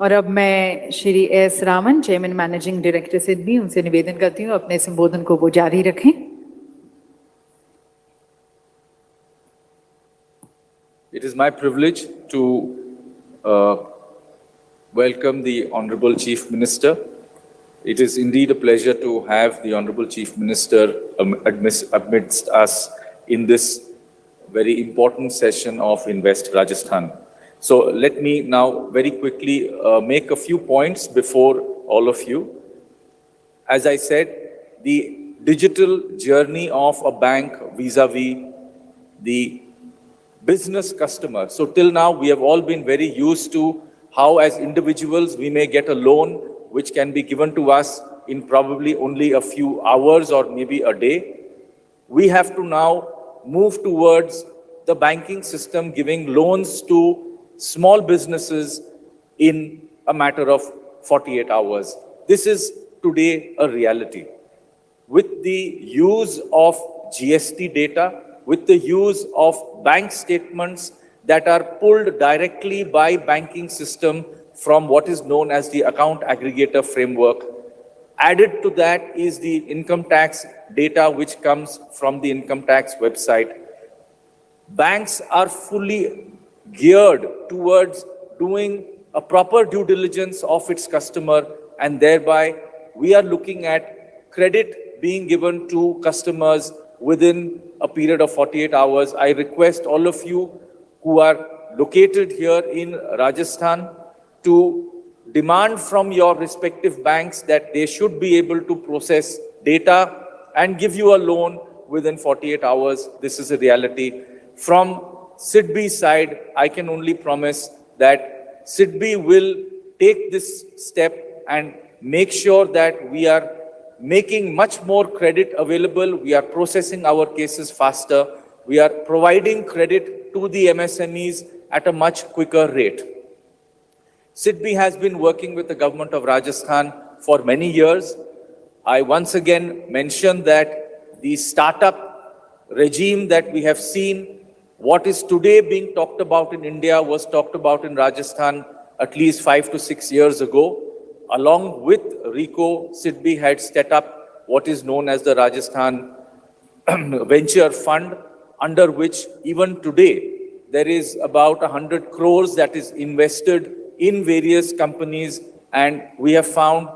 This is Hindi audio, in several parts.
और अब मैं Shri S Raman, chairman managing director SIDBI, उनसे निवेदन करती हूँ अपने संबोधन को वो जारी रखें। It is my privilege to welcome the Honorable Chief Minister. It is indeed a pleasure to have the Honorable Chief Minister amidst us in this very important session of Invest Rajasthan. So let me now very quickly make a few points before all of you. As I said, the digital journey of a bank vis-a-vis the business customer. So till now, we have all been very used to how as individuals we may get a loan which can be given to us in probably only a few hours or maybe a day. We have to now move towards the banking system giving loans to small businesses in a matter of 48 hours. This is today a reality. With the use of GST data, with the use of bank statements that are pulled directly by banking system from what is known as the account aggregator framework. Added to that is the income tax data which comes from the income tax website. Banks are fully geared towards doing a proper due diligence of its customer, and thereby we are looking at credit being given to customers within a period of 48 hours. I request all of you who are located here in Rajasthan to demand from your respective banks that they should be able to process data and give you a loan within 48 hours. This is a reality. From SIDBI's side, I can only promise that SIDBI will take this step and make sure that we are making much more credit available. We are processing our cases faster. We are providing credit to the MSMEs at a much quicker rate. SIDBI has been working with the government of Rajasthan for many years. I once again mentioned that the startup regime that we have seen, what is today being talked about in India was talked about in Rajasthan at least 5 to 6 years ago. Along with RICO, SIDBI had set up what is known as the Rajasthan Venture Fund, under which even today there is about 100 crores that is invested in various companies, and we have found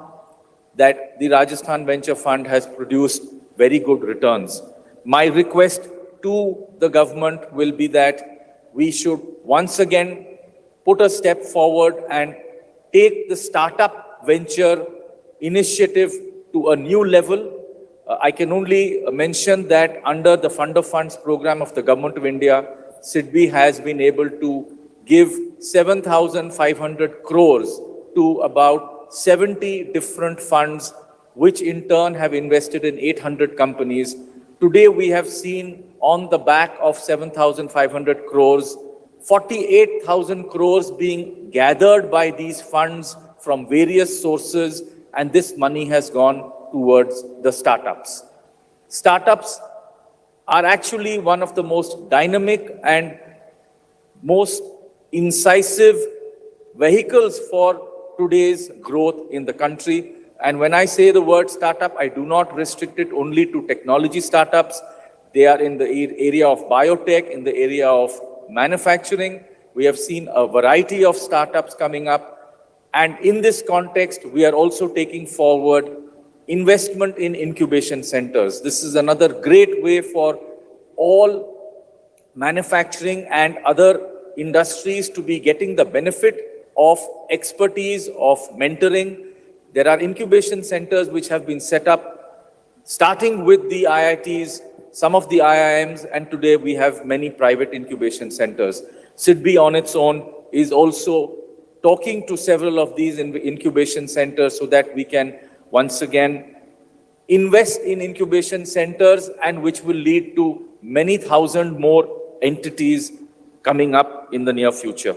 that the Rajasthan Venture Fund has produced very good returns. My request to the government will be that we should once again put a step forward and take the startup venture initiative to a new level. I can only mention that under the Fund of Funds program of the Government of India, SIDBI has been able to give 7,500 crores to about 70 different funds, which in turn have invested in 800 companies. Today we have seen on the back of 7,500 crores, 48,000 crores being gathered by these funds from various sources, and this money has gone towards the startups. Startups are actually one of the most dynamic and most incisive vehicles for today's growth in the country. And when I say the word startup, I do not restrict it only to technology startups. They are in the area of biotech, in the area of manufacturing. We have seen a variety of startups coming up. And in this context, we are also taking forward investment in incubation centers. This is another great way for all manufacturing and other industries to be getting the benefit of expertise, of mentoring. There are incubation centers which have been set up, starting with the IITs, some of the IIMs, and today we have many private incubation centers. SIDBI on its own is also talking to several of these incubation centers so that we can once again invest in incubation centers, and which will lead to many thousand more entities coming up in the near future.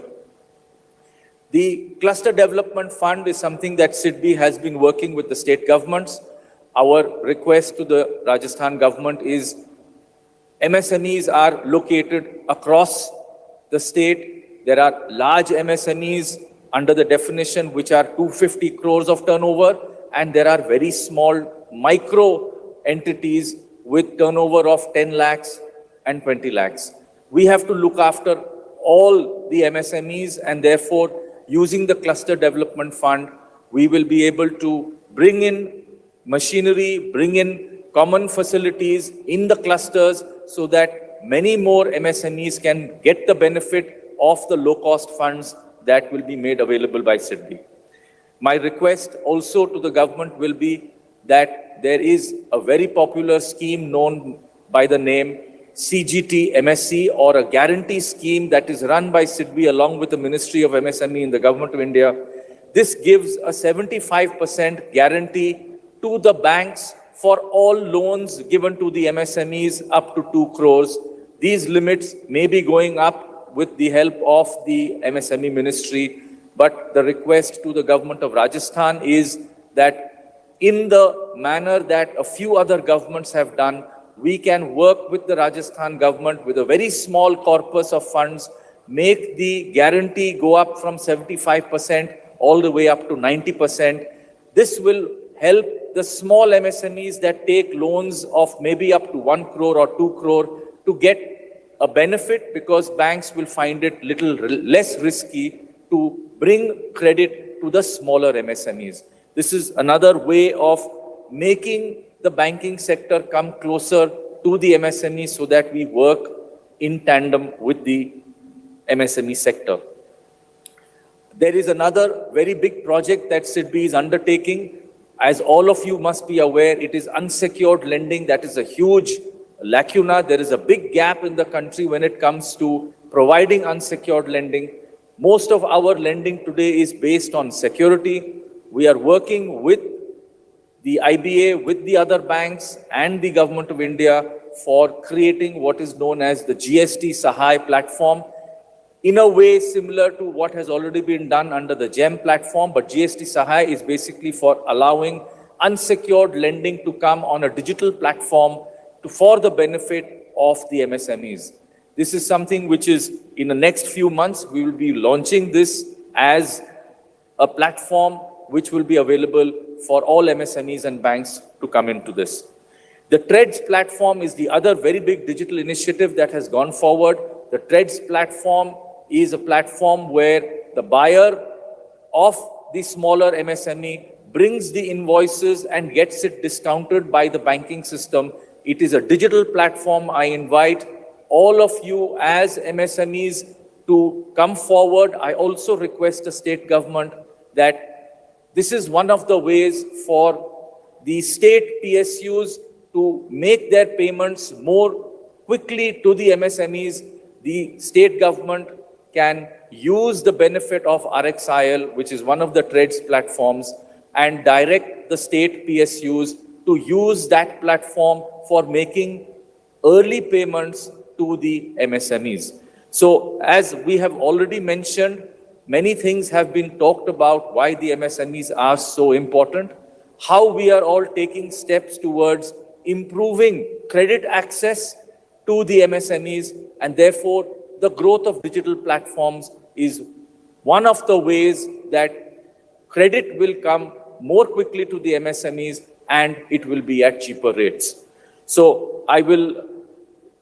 The Cluster Development Fund is something that SIDBI has been working with the state governments. Our request to the Rajasthan government is MSMEs are located across the state. There are large MSMEs under the definition, which are 250 crores of turnover, and there are very small micro entities with turnover of 10 lakhs and 20 lakhs. We have to look after all the MSMEs, and therefore, using the Cluster Development Fund, we will be able to bring in machinery, bring in common facilities in the clusters so that many more MSMEs can get the benefit of the low-cost funds that will be made available by SIDBI. My request also to the government will be that there is a very popular scheme known by the name CGT MSC, or a guarantee scheme that is run by SIDBI along with the Ministry of MSME in the Government of India. This gives a 75% guarantee to the banks for all loans given to the MSMEs up to 2 crores. These limits may be going up with the help of the MSME ministry, but the request to the government of Rajasthan is that in the manner that a few other governments have done, we can work with the Rajasthan government with a very small corpus of funds, make the guarantee go up from 75% all the way up to 90%. This will help the small MSMEs that take loans of maybe up to 1 crore or 2 crore to get a benefit, because banks will find it little less risky to bring credit to the smaller MSMEs. This is another way of making the banking sector come closer to the MSME so that we work in tandem with the MSME sector. There is another very big project that SIDBI is undertaking. As all of you must be aware, it is unsecured lending. That is a huge lacuna. There is a big gap in the country when it comes to providing unsecured lending. Most of our lending today is based on security. We are working with the IBA, with the other banks and the Government of India for creating what is known as the GST Sahay platform, in a way similar to what has already been done under the GEM platform. But GST Sahay is basically for allowing unsecured lending to come on a digital platform for the benefit of the MSMEs. This is something which is, in the next few months, we will be launching this as a platform which will be available for all MSMEs and banks to come into this. The TREDS platform is the other very big digital initiative that has gone forward. The TREDS platform is a platform where the buyer of the smaller MSME brings the invoices and gets it discounted by the banking system. It is a digital platform. I invite all of you as MSMEs to come forward. I also request the state government that this is one of the ways for the state PSUs to make their payments more quickly to the MSMEs. The state government can use the benefit of RXIL, which is one of the TREDS platforms, and direct the state PSUs to use that platform for making early payments to the MSMEs. So, as we have already mentioned, many things have been talked about why the MSMEs are so important, how we are all taking steps towards improving credit access to the MSMEs, and therefore the growth of digital platforms is one of the ways that credit will come more quickly to the MSMEs and it will be at cheaper rates. So I will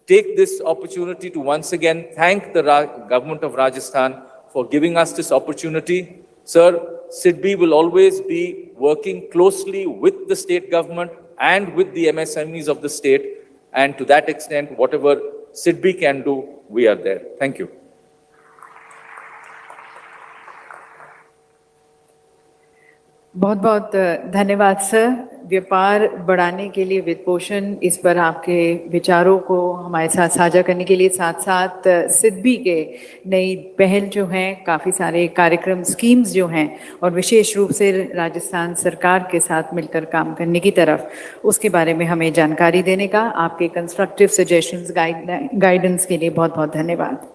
take this opportunity to once again thank the government of Rajasthan for giving us this opportunity. Sir, SIDBI will always be working closely with the state government and with the MSMEs of the state. And to that extent, whatever SIDBI can do, we are there. Thank you. बहुत बहुत धन्यवाद सर। व्यापार बढ़ाने के लिए वित्त पोषण, इस पर आपके विचारों को हमारे साथ साझा करने के लिए, साथ साथ सिडबी के नई पहल जो हैं, काफ़ी सारे कार्यक्रम स्कीम्स जो हैं और विशेष रूप से राजस्थान सरकार के साथ मिलकर काम करने की तरफ, उसके बारे में हमें जानकारी देने का, आपके कंस्ट्रक्टिव सजेशंस गाइडेंस के लिए बहुत बहुत धन्यवाद।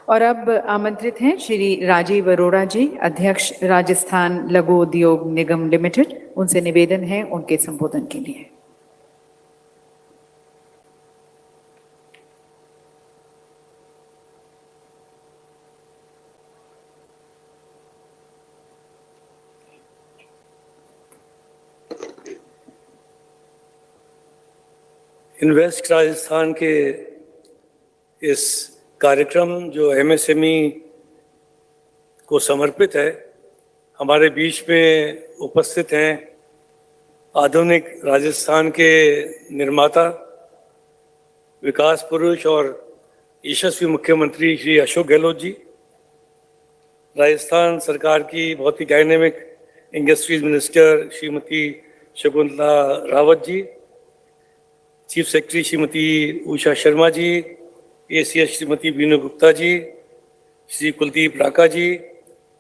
और अब आमंत्रित हैं श्री राजीव अरोड़ा जी, अध्यक्ष राजस्थान लघु उद्योग निगम लिमिटेड। उनसे निवेदन है उनके संबोधन के लिए। इन्वेस्ट राजस्थान के इस कार्यक्रम जो एमएसएमई को समर्पित है, हमारे बीच में उपस्थित हैं आधुनिक राजस्थान के निर्माता, विकास पुरुष और यशस्वी मुख्यमंत्री श्री अशोक गहलोत जी, राजस्थान सरकार की बहुत ही dynamic industries minister Shrimati Shakuntala Rawat ji, chief secretary Shrimati Usha Sharma ji, ACS Shrimati Binu Gupta ji, Shri Kuldeep Raka ji,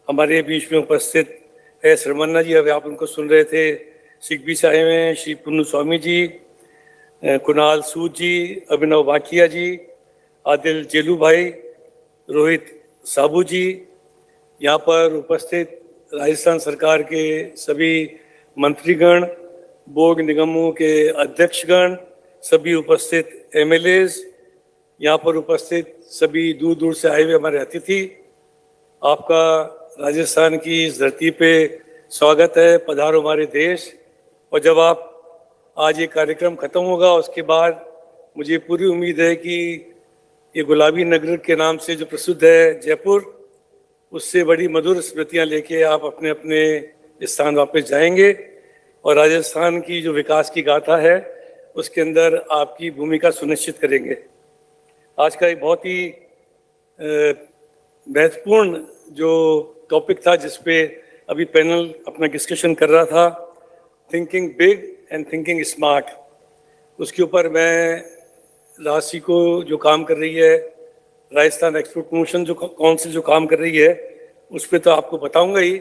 हमारे बीच में उपस्थित है शर्मन्ना जी, अभी आप उनको सुन रहे थे, सिग्बी से आए हुए हैं श्री पुन्नू स्वामी जी, कुणाल सूद जी, अभिनव बाकिया जी, आदिल जेलू भाई, रोहित साबू जी, यहाँ पर उपस्थित राजस्थान सरकार के सभी मंत्रीगण, बोर्ड निगमों के अध्यक्षगण, सभी उपस्थित एमएलएज, यहाँ पर उपस्थित सभी दूर दूर से आए हुए हमारे अतिथि, आपका राजस्थान की इस धरती पे स्वागत है। पधारो हमारे देश। और जब आप आज ये कार्यक्रम खत्म होगा, उसके बाद मुझे पूरी उम्मीद है कि ये गुलाबी नगर के नाम से जो प्रसिद्ध है जयपुर, उससे बड़ी मधुर स्मृतियाँ लेके आप अपने अपने स्थान वापस जाएंगे और राजस्थान की जो विकास की गाथा है उसके अंदर आपकी भूमिका सुनिश्चित करेंगे। आज का एक बहुत ही महत्वपूर्ण जो टॉपिक था जिस पे अभी पैनल अपना डिस्कशन कर रहा था, thinking big and thinking smart, उसके ऊपर मैं राशि को जो काम कर रही है, राजस्थान एक्सपोर्ट प्रमोशन जो काउंसिल जो काम कर रही है, उस पर तो आपको बताऊंगा ही,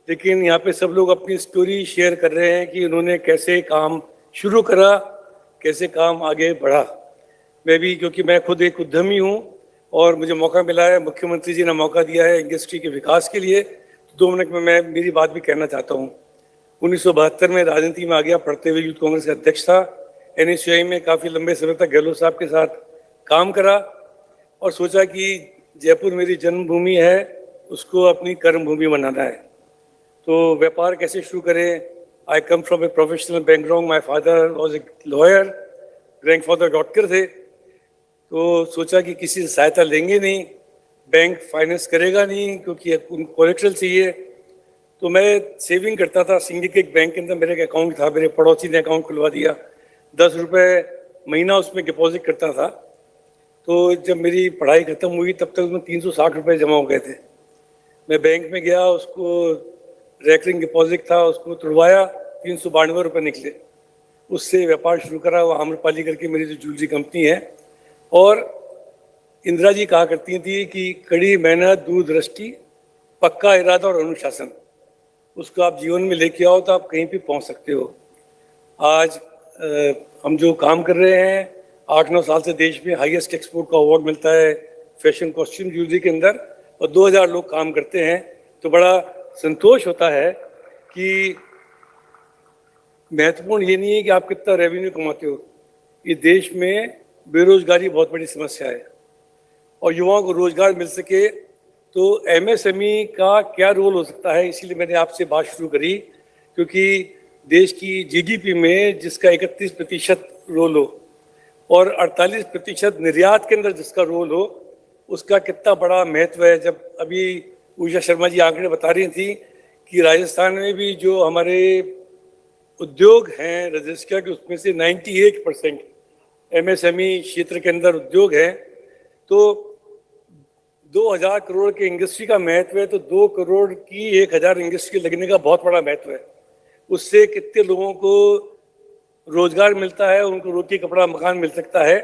लेकिन यहाँ पे सब लोग अपनी स्टोरी शेयर कर रहे हैं कि उन्होंने कैसे काम शुरू करा, कैसे काम आगे बढ़ा। मैं भी, क्योंकि मैं खुद एक उद्यमी हूँ और मुझे मौका मिला है, मुख्यमंत्री जी ने मौका दिया है इंडस्ट्री के विकास के लिए, तो 2 मिनट में मैं मेरी बात भी कहना चाहता हूँ। 1972 में राजनीति में आ गया, पढ़ते हुए यूथ कांग्रेस का अध्यक्ष था, एनएसयूआई में काफ़ी लंबे समय तक गहलोत साहब के साथ काम करा और सोचा कि जयपुर मेरी जन्मभूमि है, उसको अपनी कर्मभूमि बनाना है। तो व्यापार कैसे शुरू करें? I come from a professional background, my father was a lawyer, grandfather doctor थे, तो सोचा कि किसी से सहायता लेंगे नहीं, बैंक फाइनेंस करेगा नहीं क्योंकि उनको कोलेक्ट्रल चाहिए। तो मैं सेविंग करता था, सिंडिकेट बैंक के अंदर मेरे एक अकाउंट था, मेरे पड़ोसी ने अकाउंट खुलवा दिया, 10 रुपये महीना उसमें डिपॉजिट करता था। तो जब मेरी पढ़ाई खत्म हुई तब तक उसमें 360 रुपये जमा हो गए थे। मैं बैंक में गया, उसको रैकरिंग डिपॉजिट था, उसको तुड़वाया, 392 रुपये निकले। उससे व्यापार शुरू करा, वो आम्रपाली करके मेरी जो ज्वेलरी कंपनी है। और इंदिरा जी कहा करती थी कि कड़ी मेहनत, दूरदृष्टि, पक्का इरादा और अनुशासन, उसको आप जीवन में लेके आओ तो आप कहीं भी पहुंच सकते हो। आज हम जो काम कर रहे हैं, 8-9 साल से देश में हाईएस्ट एक्सपोर्ट का अवार्ड मिलता है फैशन कॉस्ट्यूम ज्वेलरी के अंदर, और 2000 लोग काम करते हैं। तो बड़ा संतोष होता है कि महत्वपूर्ण ये नहीं है कि आप कितना रेवेन्यू कमाते हो, ये देश में बेरोजगारी बहुत बड़ी समस्या है और युवाओं को रोजगार मिल सके तो एमएसएमई का क्या रोल हो सकता है, इसीलिए मैंने आपसे बात शुरू करी। क्योंकि देश की जीडीपी में जिसका 31% रोल हो और 48% निर्यात के अंदर जिसका रोल हो, उसका कितना बड़ा महत्व है। जब अभी उषा शर्मा जी आंकड़े बता रही थी कि राजस्थान में भी जो हमारे उद्योग हैं रजिस्टर के, उसमें से 98% एमएसएमई क्षेत्र के अंदर उद्योग हैं। तो 2000 करोड़ के इंडस्ट्री का महत्व है, तो 2 करोड़ की 1000 इंडस्ट्री लगने का बहुत बड़ा महत्व है। उससे कितने लोगों को रोजगार मिलता है, उनको रोटी कपड़ा मकान मिल सकता है।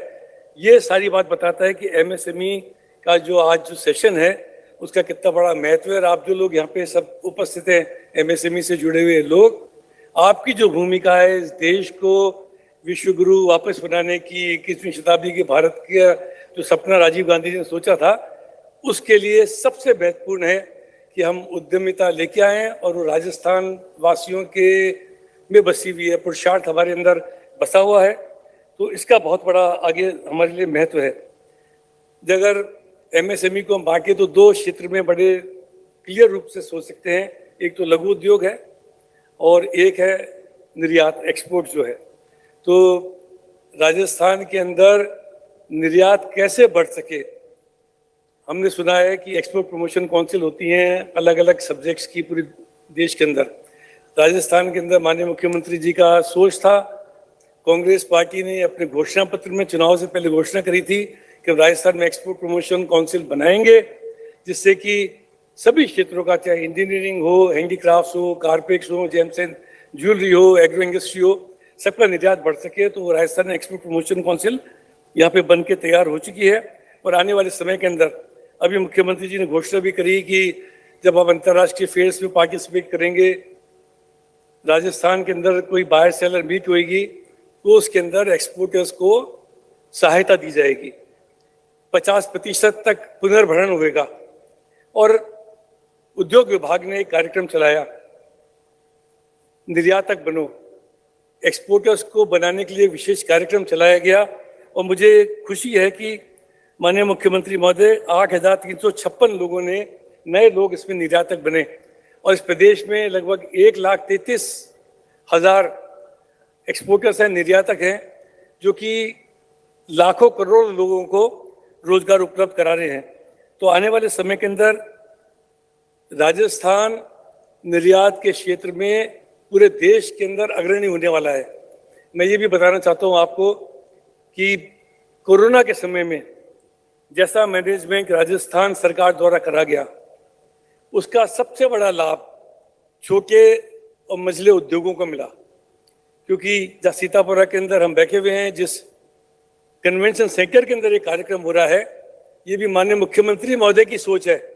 ये सारी बात बताता है कि एमएसएमई का जो आज जो सेशन है उसका कितना बड़ा महत्व है। और आप जो लोग यहाँ पे सब उपस्थित हैं, एमएसएमई से जुड़े हुए लोग, आपकी जो भूमिका है इस देश को विश्व गुरु वापस बनाने की, 21वीं शताब्दी के भारत का जो सपना राजीव गांधी जी ने सोचा था, उसके लिए सबसे महत्वपूर्ण है कि हम उद्यमिता लेके आएँ और वो राजस्थान वासियों के में बसी हुई है, पुरुषार्थ हमारे अंदर बसा हुआ है। तो इसका बहुत बड़ा आगे हमारे लिए महत्व है। अगर एमएसएमई को हम बांटे तो 2 क्षेत्र में बड़े क्लियर रूप से सोच सकते हैं। एक तो लघु उद्योग है और एक है निर्यात, एक्सपोर्ट जो है। तो राजस्थान के अंदर निर्यात कैसे बढ़ सके। हमने सुना है कि एक्सपोर्ट प्रमोशन काउंसिल होती हैं अलग अलग सब्जेक्ट्स की पूरे देश के अंदर। राजस्थान के अंदर माननीय मुख्यमंत्री जी का सोच था, कांग्रेस पार्टी ने अपने घोषणा पत्र में चुनाव से पहले घोषणा करी थी कि राजस्थान में एक्सपोर्ट प्रमोशन काउंसिल बनाएंगे, जिससे कि सभी क्षेत्रों का, चाहे इंजीनियरिंग हो, हैंडीक्राफ्ट्स हो, कारपेट्स हो, जेम्स एंड ज्वेलरी हो, एग्रो इंडस्ट्री हो, सबका निर्यात बढ़ सके। तो राजस्थान एक्सपोर्ट प्रमोशन काउंसिल यहाँ पे बन के तैयार हो चुकी है और आने वाले समय के अंदर अभी मुख्यमंत्री जी ने घोषणा भी करी कि जब आप अंतर्राष्ट्रीय फेयर्स में पार्टिसिपेट करेंगे, राजस्थान के अंदर कोई बायर सेलर मीट होगी तो उसके अंदर एक्सपोर्टर्स को सहायता दी जाएगी, 50% तक पुनर्भरण होगा। और उद्योग विभाग ने एक कार्यक्रम चलाया, निर्यातक बनो, एक्सपोर्टर्स को बनाने के लिए विशेष कार्यक्रम चलाया गया। और मुझे खुशी है कि माननीय मुख्यमंत्री महोदय 8,356 लोगों ने, नए लोग इसमें निर्यातक बने और इस प्रदेश में लगभग 1,33,000 एक्सपोर्टर्स हैं, निर्यातक हैं, जो कि लाखों करोड़ लोगों को रोजगार उपलब्ध करा रहे हैं। तो आने वाले समय के अंदर राजस्थान निर्यात के क्षेत्र में पूरे देश के अंदर अग्रणी होने वाला है। मैं ये भी बताना चाहता हूँ आपको कि कोरोना के समय में जैसा मैनेजमेंट राजस्थान सरकार द्वारा करा गया, उसका सबसे बड़ा लाभ छोटे और मझले उद्योगों को मिला। क्योंकि जहाँ सीतापुरा के अंदर हम बैठे हुए हैं, जिस कन्वेंशन सेंटर के अंदर एक कार्यक्रम हो रहा है, ये भी माननीय मुख्यमंत्री महोदय की सोच है।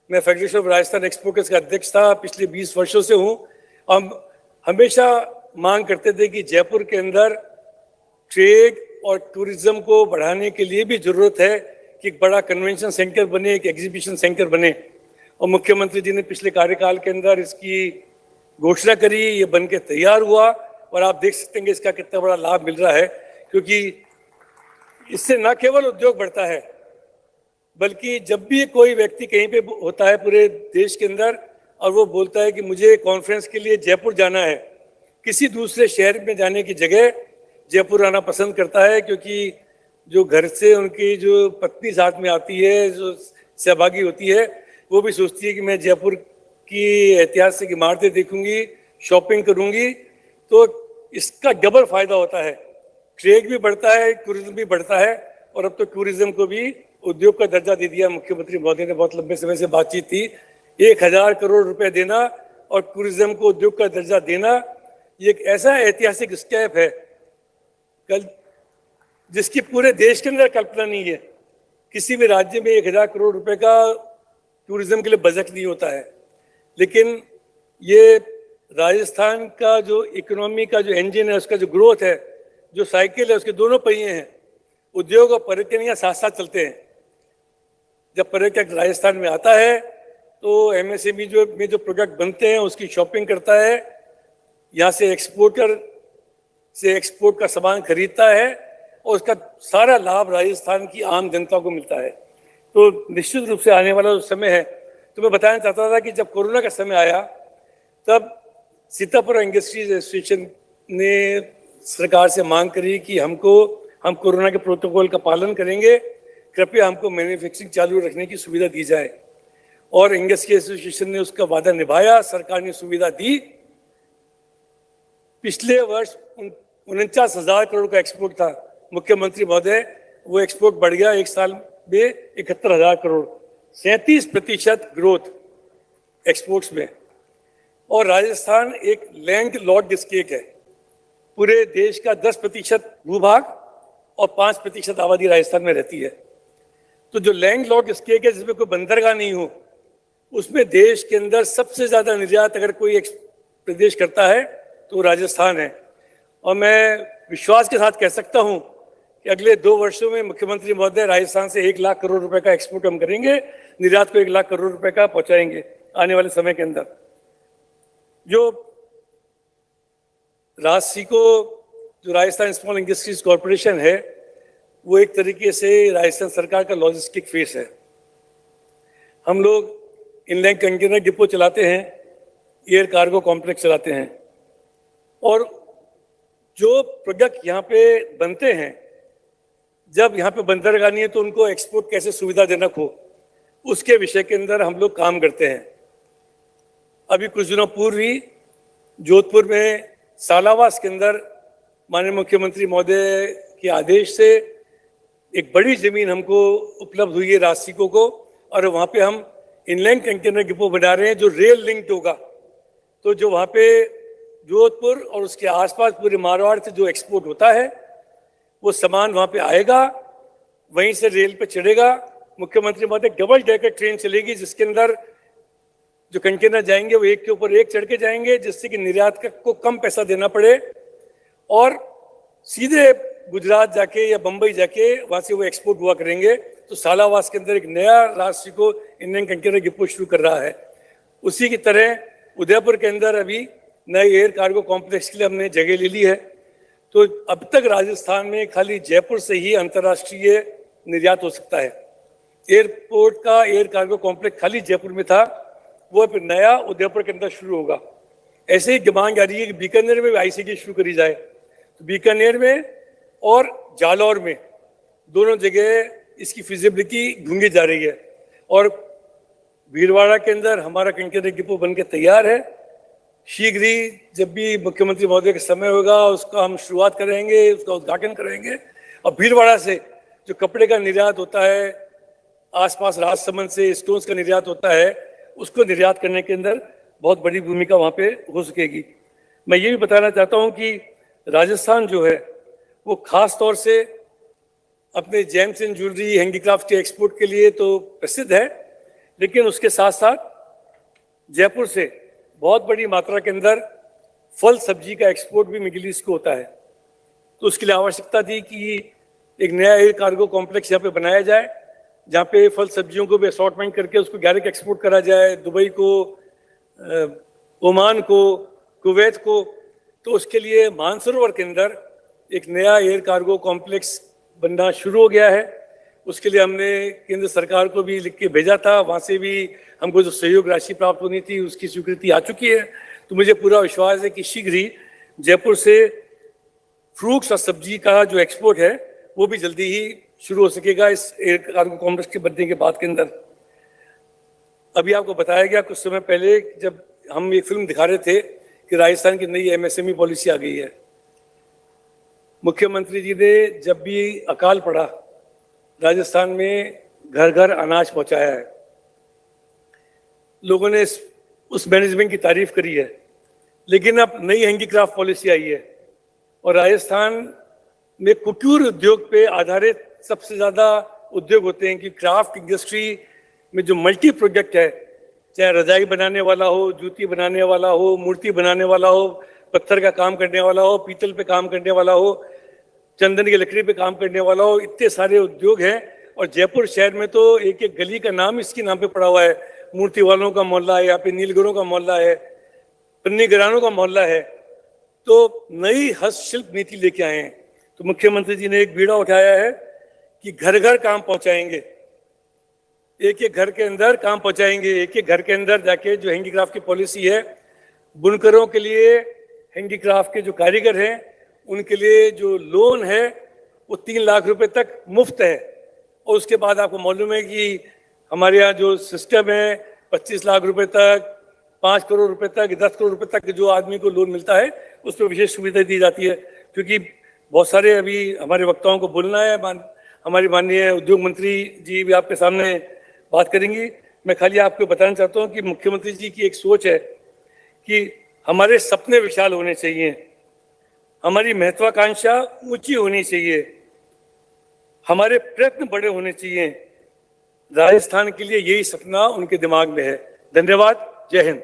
मैं फेडरेशन ऑफ राजस्थान एक्सपोर्टर्स का अध्यक्ष था, पिछले 20 वर्षों से हूँ। हम हमेशा मांग करते थे कि जयपुर के अंदर ट्रेड और टूरिज्म को बढ़ाने के लिए भी जरूरत है कि एक बड़ा कन्वेंशन सेंटर बने, एक एग्जीबिशन सेंटर बने। और मुख्यमंत्री जी ने पिछले कार्यकाल के अंदर इसकी घोषणा करी, ये बन के तैयार हुआ और आप देख सकते हैं कि इसका कितना बड़ा लाभ मिल रहा है। क्योंकि इससे न केवल उद्योग बढ़ता है, बल्कि जब भी कोई व्यक्ति कहीं पे होता है पूरे देश के अंदर और वो बोलता है कि मुझे कॉन्फ्रेंस के लिए जयपुर जाना है, किसी दूसरे शहर में जाने की जगह जयपुर आना पसंद करता है। क्योंकि जो घर से उनकी जो पत्नी साथ में आती है, जो सहभागी होती है, वो भी सोचती है कि मैं जयपुर की ऐतिहासिक इमारतें देखूंगी, शॉपिंग करूंगी। तो इसका डबल फायदा होता है, ट्रेड भी बढ़ता है, टूरिज्म भी बढ़ता है। और अब तो टूरिज्म को भी उद्योग का दर्जा दे दिया। मुख्यमंत्री महोदय ने बहुत लंबे समय से बातचीत थी, 1,000 करोड़ रुपए देना और टूरिज्म को उद्योग का दर्जा देना, ये एक ऐसा ऐतिहासिक स्टेप है कल जिसकी पूरे देश के अंदर कल्पना नहीं है। किसी भी राज्य में 1,000 करोड़ रुपए का टूरिज्म के लिए बजट नहीं होता है। लेकिन ये राजस्थान का जो इकोनॉमी का जो इंजन है, उसका जो ग्रोथ है, जो साइकिल है, उसके दोनों पहिए हैं। उद्योग और पर्यटन यहाँ साथ साथ चलते हैं। जब पर्यटक राजस्थान में आता है तो एमएसएमई में जो प्रोडक्ट बनते हैं उसकी शॉपिंग करता है, यहाँ से एक्सपोर्टर से एक्सपोर्ट का सामान खरीदता है और उसका सारा लाभ राजस्थान की आम जनता को मिलता है। तो निश्चित रूप से आने वाला जो समय है, तो मैं बताना चाहता था कि जब कोरोना का समय आया तब सीतापुर इंडस्ट्रीज एसोसिएशन ने सरकार से मांग करी कि हम कोरोना के प्रोटोकॉल का पालन करेंगे, कृपया हमको मैन्युफैक्चरिंग चालू रखने की सुविधा दी जाए। और इंडस्ट्री एसोसिएशन ने उसका वादा निभाया, सरकार ने सुविधा दी। पिछले वर्ष 49,000 करोड़ का एक्सपोर्ट था मुख्यमंत्री महोदय, वो एक्सपोर्ट बढ़ गया एक साल में 71,000 करोड़, 37% ग्रोथ एक्सपोर्ट्स में। और राजस्थान एक लैंड लॉक्ड स्टेट है, पूरे देश का 10% भूभाग और 5% आबादी राजस्थान में रहती है। तो जो लैंड लॉक्ड स्टेट है, जिसमें कोई बंदरगाह नहीं हो, उसमें देश के अंदर सबसे ज्यादा निर्यात अगर कोई एक प्रदेश करता है तो राजस्थान है। और मैं विश्वास के साथ कह सकता हूं कि अगले 2 वर्षों में मुख्यमंत्री महोदय राजस्थान से 1 लाख करोड़ रुपए का एक्सपोर्ट हम करेंगे, निर्यात को 1 लाख करोड़ रुपए का पहुंचाएंगे आने वाले समय के अंदर। जो राजस्थान स्मॉल इंडस्ट्रीज कॉरपोरेशन है, वो एक तरीके से राजस्थान सरकार का लॉजिस्टिक फेस है। हम लोग इनलैंड कंटेनर डिपो चलाते हैं, एयर कार्गो कॉम्प्लेक्स चलाते हैं और जो प्रोडक्ट यहाँ पे बनते हैं, जब यहाँ पे बंदरगाह नहीं है तो उनको एक्सपोर्ट कैसे सुविधाजनक हो, उसके विषय के अंदर हम लोग काम करते हैं। अभी कुछ दिनों पूर्व ही जोधपुर में सालावास के अंदर माननीय मुख्यमंत्री महोदय के आदेश से एक बड़ी जमीन हमको उपलब्ध हुई है राजसिकों को, और वहाँ पे हम इनलैंड कंटेनर डिपो बना रहे हैं जो रेल लिंक्ड होगा। तो जो वहाँ पे जोधपुर और उसके आसपास पूरे मारवाड़ से जो एक्सपोर्ट होता है वो सामान वहाँ पे आएगा, वहीं से रेल पे चढ़ेगा। मुख्यमंत्री महोदय डबल डेकर ट्रेन चलेगी जिसके अंदर जो कंटेनर जाएंगे वो एक के ऊपर एक चढ़ के जाएंगे, जिससे कि निर्यात को कम पैसा देना पड़े और सीधे गुजरात जाके या बंबई जाके वहाँ से वो एक्सपोर्ट हुआ करेंगे। तो सालावास के अंदर एक नया राष्ट्रीय इंडियन कंटेनर डिपो शुरू कर रहा है। उसी की तरह उदयपुर के अंदर अभी नए एयर कार्गो कॉम्प्लेक्स के लिए हमने जगह ले ली है। तो अब तक राजस्थान में खाली जयपुर से ही अंतर्राष्ट्रीय निर्यात हो सकता है। एयरपोर्ट का एयर कार्गो कॉम्प्लेक्स खाली जयपुर में था, वो फिर नया उदयपुर के अंदर शुरू होगा। ऐसे ही डिमांड आ रही है कि बीकानेर में भी आईसीडी शुरू करी जाए। तो बीकानेर में और जालौर में दोनों जगह इसकी फिजिबिलिटी ढूंढी जा रही है, और भीलवाड़ा के अंदर हमारा कंटेनर डिपो बनके तैयार है। शीघ्र ही जब भी मुख्यमंत्री महोदय का समय होगा उसका हम शुरुआत करेंगे, उसका उद्घाटन करेंगे। और भीलवाड़ा से जो कपड़े का निर्यात होता है, आसपास राजसमंद से स्टोन्स का निर्यात होता है, उसको निर्यात करने के अंदर बहुत बड़ी भूमिका वहाँ पे हो सकेगी। मैं ये भी बताना चाहता हूँ कि राजस्थान जो है वो खास तौर से अपने जेम्स एंड ज्वेलरी हैंडीक्राफ्ट के एक्सपोर्ट के लिए तो प्रसिद्ध है, लेकिन उसके साथ साथ जयपुर से बहुत बड़ी मात्रा के अंदर फल सब्जी का एक्सपोर्ट भी मिडिल ईस्ट को होता है। तो उसके लिए आवश्यकता थी कि एक नया एयर कार्गो कॉम्प्लेक्स यहाँ पे बनाया जाए, जहाँ पे फल सब्जियों को भी असॉर्टमेंट करके उसको डायरेक्ट एक्सपोर्ट करा जाए, दुबई को, ओमान को, कुवैत को। तो उसके लिए मानसरोवर के अंदर एक नया एयर कार्गो कॉम्प्लेक्स बनना शुरू हो गया है। उसके लिए हमने केंद्र सरकार को भी लिख के भेजा था, वहाँ से भी हमको जो सहयोग राशि प्राप्त होनी थी उसकी स्वीकृति आ चुकी है। तो मुझे पूरा विश्वास है कि शीघ्र ही जयपुर से फ्रूट्स और सब्जी का जो एक्सपोर्ट है वो भी जल्दी ही शुरू हो सकेगा इस एयर कार्गो कॉम्प्लेक्स के बनने के बाद के अंदर। अभी आपको बताया गया कुछ समय पहले जब हम एक फिल्म दिखा रहे थे कि राजस्थान की नई एमएसएमई पॉलिसी आ गई है। मुख्यमंत्री जी ने जब भी अकाल पड़ा राजस्थान में घर घर अनाज पहुंचाया है। लोगों ने उस मैनेजमेंट की तारीफ करी है, लेकिन अब नई हैंडीक्राफ्ट पॉलिसी आई है और राजस्थान में कुटीर उद्योग पे आधारित सबसे ज़्यादा उद्योग होते हैं कि क्राफ्ट इंडस्ट्री में जो मल्टी प्रोडक्ट है, चाहे रजाई बनाने वाला हो, जूती बनाने वाला हो, मूर्ति बनाने वाला हो, पत्थर का काम करने वाला हो, पीतल पे काम करने वाला हो, चंदन की लकड़ी पे काम करने वाला हो, इतने सारे उद्योग हैं। और जयपुर शहर में तो एक एक गली का नाम इसके नाम पे पड़ा हुआ है। मूर्ति वालों का मोहल्ला है, यहाँ पे नीलगरों का मोहल्ला है, पन्नी घरानों का मोहल्ला है। तो नई हस्तशिल्प नीति लेके आए हैं। तो मुख्यमंत्री जी ने एक बीड़ा उठाया है कि घर घर काम पहुंचाएंगे, एक एक घर के अंदर काम पहुंचाएंगे। एक एक घर के अंदर जाके जो हैंडीक्राफ्ट की पॉलिसी है, बुनकरों के लिए, हैंडीक्राफ्ट के जो कारीगर हैं उनके लिए जो लोन है वो 3 लाख रुपए तक मुफ्त है। और उसके बाद आपको मालूम है कि हमारे यहाँ जो सिस्टम है 25 लाख रुपए तक, 5 करोड़ रुपए तक, 10 करोड़ रुपए तक जो आदमी को लोन मिलता है उस पर विशेष सुविधा दी जाती है। क्योंकि बहुत सारे अभी हमारे वक्ताओं को बोलना है, हमारी माननीय उद्योग मंत्री जी भी आपके सामने बात करेंगी। मैं खाली आपको बताना चाहता हूँ कि मुख्यमंत्री जी की एक सोच है कि हमारे सपने विशाल होने चाहिए, हमारी महत्वाकांक्षा ऊंची होनी चाहिए, हमारे प्रयत्न बड़े होने चाहिए। राजस्थान के लिए यही सपना उनके दिमाग में है। धन्यवाद। जय हिंद।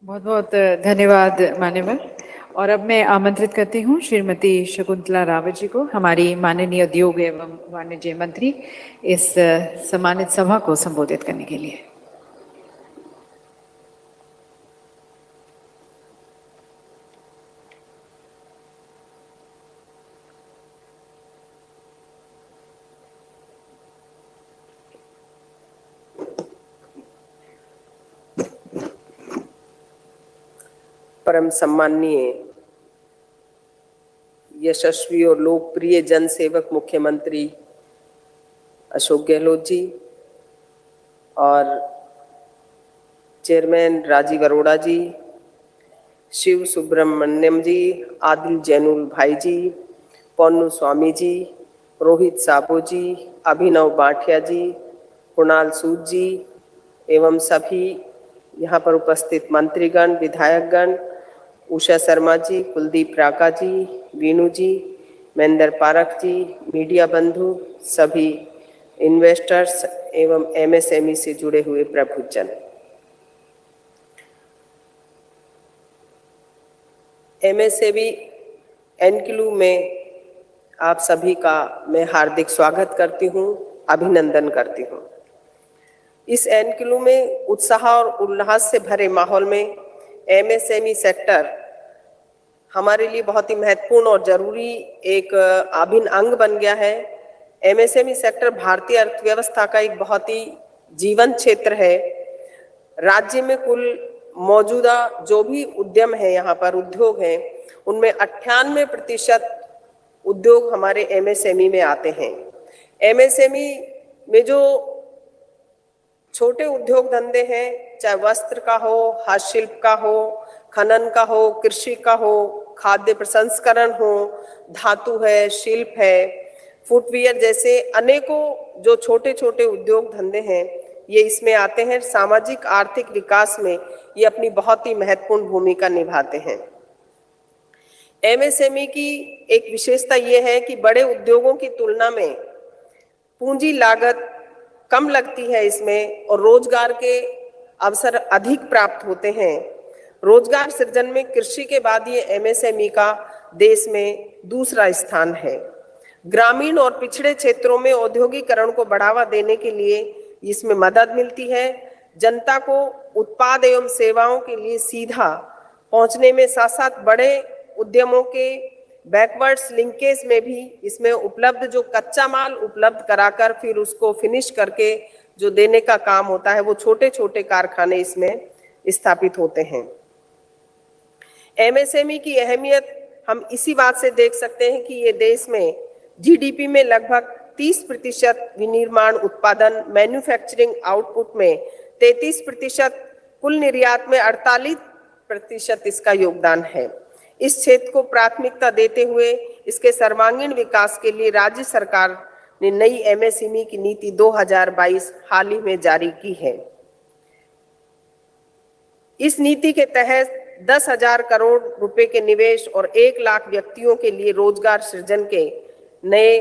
बहुत बहुत धन्यवाद मान्यवर। और अब मैं आमंत्रित करती हूँ श्रीमती शकुंतला रावत जी को, हमारी माननीय उद्योग एवं वाणिज्य मंत्री, इस सम्मानित सभा को संबोधित करने के लिए। परम सम्माननीय यशस्वी और लोकप्रिय जनसेवक मुख्यमंत्री अशोक गहलोत जी और चेयरमैन राजीव अरोड़ा जी, शिव सुब्रमण्यम जी, आदिल जैनुल भाई जी, पोन्नू स्वामी जी, रोहित साबो जी, अभिनव बाठिया जी, कुणाल सूद जी एवं सभी यहाँ पर उपस्थित मंत्रीगण, विधायकगण, उषा शर्मा जी, कुलदीप राका जी, वीनू जी, महेंद्र पारक जी, मीडिया बंधु, सभी इन्वेस्टर्स एवं एमएसएमई से जुड़े हुए प्रभुजन। एमएसएमई एनक्लू में आप सभी का मैं हार्दिक स्वागत करती हूँ, अभिनंदन करती हूँ। इस एनक्लू में उत्साह और उल्लास से भरे माहौल में एमएसएमई सेक्टर हमारे लिए बहुत ही महत्वपूर्ण और जरूरी एक अभिन्न अंग बन गया है। एमएसएमई सेक्टर भारतीय अर्थव्यवस्था का एक बहुत ही जीवंत क्षेत्र है। राज्य में कुल मौजूदा जो भी उद्यम है, यहाँ पर उद्योग हैं, उनमें 98% उद्योग हमारे एमएसएमई में आते हैं। एमएसएमई में जो छोटे उद्योग धंधे हैं, चाहे वस्त्र का हो, हस्तशिल्प का हो, खनन का हो, कृषि का हो, खाद्य प्रसंस्करण हो, धातु है, शिल्प है, फुटवियर जैसे अनेकों जो छोटे छोटे उद्योग धंधे हैं, ये इसमें आते हैं। सामाजिक आर्थिक विकास में ये अपनी बहुत ही महत्वपूर्ण भूमिका निभाते हैं। एमएसएमई की एक विशेषता ये है कि बड़े उद्योगों की तुलना में पूंजी लागत कम लगती है इसमें और रोजगार के अवसर अधिक प्राप्त होते हैं। रोजगार सृजन में कृषि के बाद ये एमएसएमई का देश में दूसरा स्थान है। ग्रामीण और पिछड़े क्षेत्रों में औद्योगिकरण को बढ़ावा देने के लिए इसमें मदद मिलती है। जनता को उत्पाद एवं सेवाओं के लिए सीधा पहुंचने में साथ साथ बड़े उद्यमों के बैकवर्ड्स लिंकेज में भी इसमें उपलब्ध जो कच्चा माल उपलब्ध कराकर फिर उसको फिनिश करके जो देने का काम होता है, वो छोटे छोटे कारखाने इसमें स्थापित होते हैं। एमएसएमई की अहमियत हम इसी बात से देख सकते हैं कि ये देश में जीडीपी में लगभग 30% विनिर्माण उत्पादन, मैन्युफैक्चरिंग आउटपुट में 33%, कुल निर्यात में 48% इसका योगदान है। इस क्षेत्र को प्राथमिकता देते हुए इसके सर्वांगीण विकास के लिए राज्य सरकार ने नई एमएसएमई की नीति 2022 हाल ही में जारी की है। इस नीति के तहत 10,000 करोड़ रुपए के निवेश और 1 लाख व्यक्तियों के लिए रोजगार सृजन के नए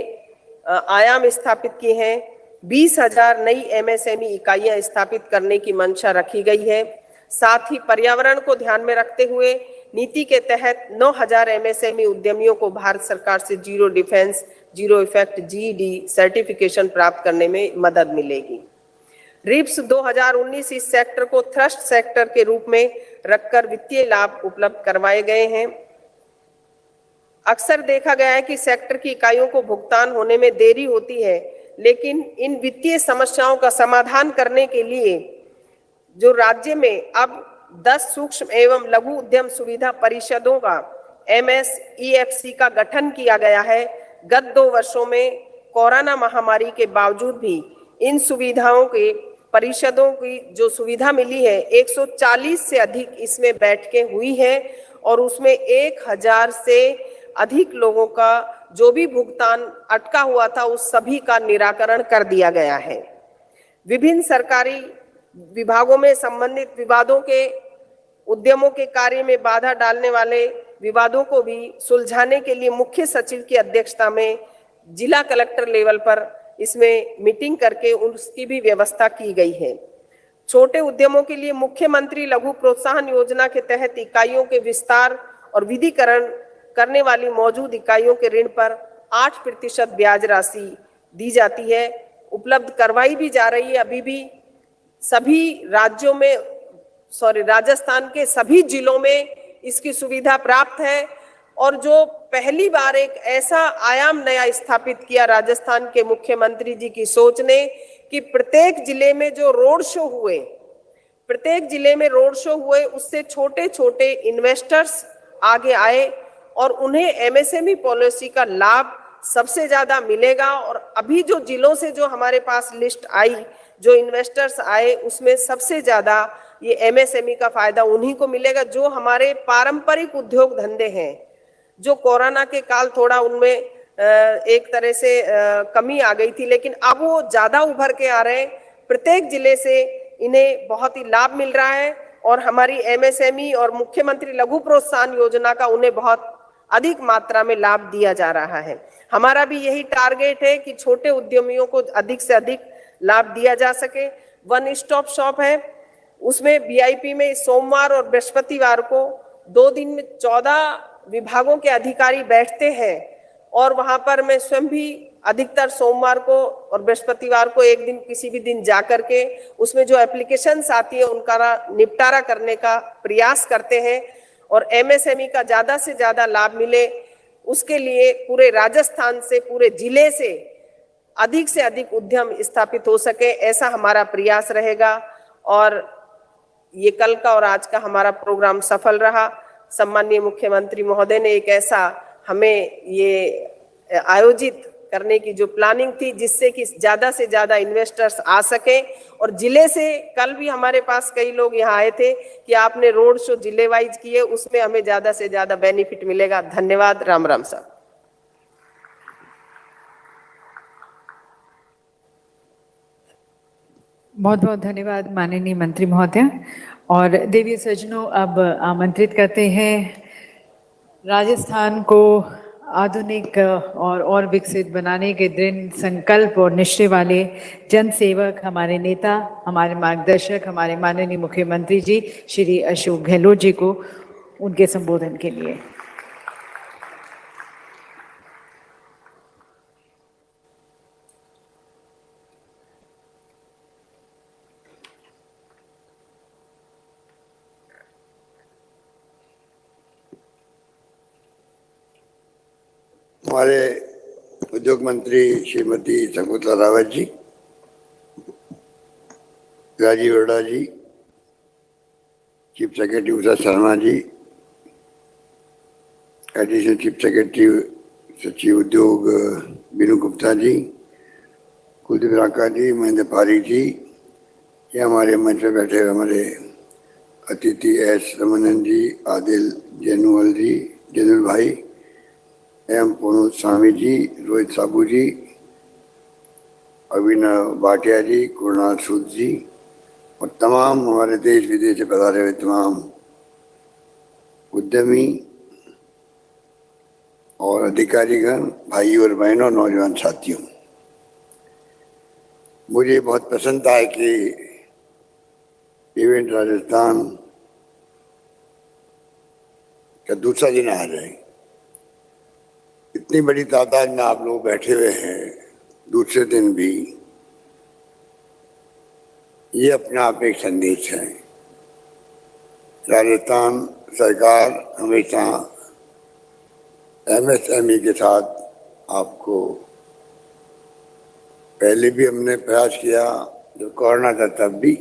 आयाम स्थापित किए हैं। 20,000 नई एमएसएमई इकाइयां स्थापित करने की मंशा रखी गई है। साथ ही पर्यावरण को ध्यान में रखते हुए नीति के तहत 9,000 एमएसएमई उद्यमियों को भारत सरकार से zero defence, zero effect GD certification प्राप्त करने में मदद मिलेगी। रिप्स 2019 इस सेक्टर को थ्रस्ट सेक्टर के रूप में रखकर वित्तीय लाभ उपलब्ध करवाए गए हैं। अक्सर देखा गया है कि सेक्टर की इकाइयों को भुगतान होने में देरी होती है, लेकिन इन वित्तीय समस्याओं का समाधान करने के लिए जो राज्य में अब 10 सूक्ष्म एवं लघु उद्यम सुविधा परिषदों का MSEFC का गठन किया गया है। गत 2 वर्षों में कोरोना महामारी के बावजूद भी इन सुविधाओं के परिषदों की जो सुविधा मिली है, 140 से अधिक इसमें बैठकें हुई है और उसमें 1000 से अधिक लोगों का जो भी भुगतान अटका हुआ था उस सभी का निराकरण कर दिया गया है। विभिन्न सरकारी विभागों में संबंधित विवादों के उद्यमों के कार्य में बाधा डालने वाले विवादों को भी सुलझाने के लिए मुख्य सचिव की अध्यक्षता में जिला कलेक्टर लेवल पर इसमें मीटिंग करके उसकी भी व्यवस्था की गई है। छोटे उद्यमों के लिए मुख्यमंत्री लघु प्रोत्साहन योजना के तहत इकाइयों के विस्तार और विधिकरण करने वाली मौजूद इकाइयों के ऋण पर 8% ब्याज राशि दी जाती है, उपलब्ध करवाई भी जा रही है। अभी भी सभी राज्यों में राजस्थान के सभी जिलों में इसकी सुविधा प्राप्त है और जो पहली बार एक ऐसा आयाम नया स्थापित किया राजस्थान के मुख्यमंत्री जी की सोच ने कि प्रत्येक जिले में जो रोड शो हुए, प्रत्येक जिले में रोड शो हुए, उससे छोटे छोटे इन्वेस्टर्स आगे आए और उन्हें एमएसएमई पॉलिसी का लाभ सबसे ज्यादा मिलेगा। और अभी जो जिलों से जो हमारे पास लिस्ट आई, जो इन्वेस्टर्स आए, उसमें सबसे ज्यादा ये एमएसएमई का फायदा उन्हीं को मिलेगा जो हमारे पारंपरिक उद्योग धंधे हैं, जो कोरोना के काल थोड़ा उनमें एक तरह से कमी आ गई थी, लेकिन अब वो ज्यादा उभर के आ रहे हैं। प्रत्येक जिले से इन्हें बहुत ही लाभ मिल रहा है और हमारी एमएसएमई और मुख्यमंत्री लघु प्रोत्साहन योजना का उन्हें बहुत अधिक मात्रा में लाभ दिया जा रहा है। हमारा भी यही टारगेट है कि छोटे उद्यमियों को अधिक से अधिक लाभ दिया जा सके। वन स्टॉप शॉप है, उसमें वीआईपी में सोमवार और बृहस्पतिवार को 2 दिन में 14 विभागों के अधिकारी बैठते हैं और वहां पर मैं स्वयं भी अधिकतर सोमवार को और बृहस्पतिवार को एक दिन किसी भी दिन जाकर के उसमें जो एप्लीकेशंस आती है उनका निपटारा करने का प्रयास करते हैं और एमएसएमई का ज्यादा से ज्यादा लाभ मिले उसके लिए पूरे राजस्थान से, पूरे जिले से अधिक उद्यम स्थापित हो सके, ऐसा हमारा प्रयास रहेगा। और ये कल का और आज का हमारा प्रोग्राम सफल रहा। सम्माननीय मुख्यमंत्री महोदय ने एक ऐसा हमें ये आयोजित करने की जो प्लानिंग थी जिससे कि ज्यादा से ज्यादा इन्वेस्टर्स आ सके, और जिले से कल भी हमारे पास कई लोग यहाँ आए थे कि आपने रोड शो जिले वाइज किए, उसमें हमें ज्यादा से ज्यादा बेनिफिट मिलेगा। धन्यवाद। राम राम साहब। बहुत बहुत धन्यवाद माननीय मंत्री महोदय। और देवी सज्जनों, अब आमंत्रित करते हैं राजस्थान को आधुनिक और विकसित बनाने के दृढ़ संकल्प और निश्चय वाले जन सेवक, हमारे नेता, हमारे मार्गदर्शक, हमारे माननीय मुख्यमंत्री जी श्री अशोक गहलोत जी को उनके संबोधन के लिए। हमारे उद्योग मंत्री श्रीमती शकुंतला रावत जी, राजीव अरोड़ा जी, चीफ सेक्रेटरी उषा शर्मा जी, एडिशनल चीफ सेक्रेटरी सचिव उद्योग बीनू गुप्ता जी, कुलदीप राका जी, महेंद्र पारिक जी, ये हमारे मंच में बैठे हमारे अतिथि एस रमनन जी, आदिल जैनुअल जी, जैनुल भाई, एम पुनोद स्वामी जी, रोहित साबू जी, अभिनव भाटिया जी, कुणाल सूद जी और तमाम हमारे देश विदेश से पधारे हुए तमाम उद्यमी और अधिकारीगण, भाई और बहनों, नौजवान साथियों, मुझे बहुत पसंद है कि इवेंट राजस्थान का दूसरा दिन आ रहे हैं। इतनी बड़ी तादाद में आप लोग बैठे हुए हैं दूसरे दिन भी, ये अपने आप एक संदेश है। राजस्थान सरकार हमेशा एमएसएमई के साथ आपको, पहले भी हमने प्रयास किया जब कोरोना था तब भी,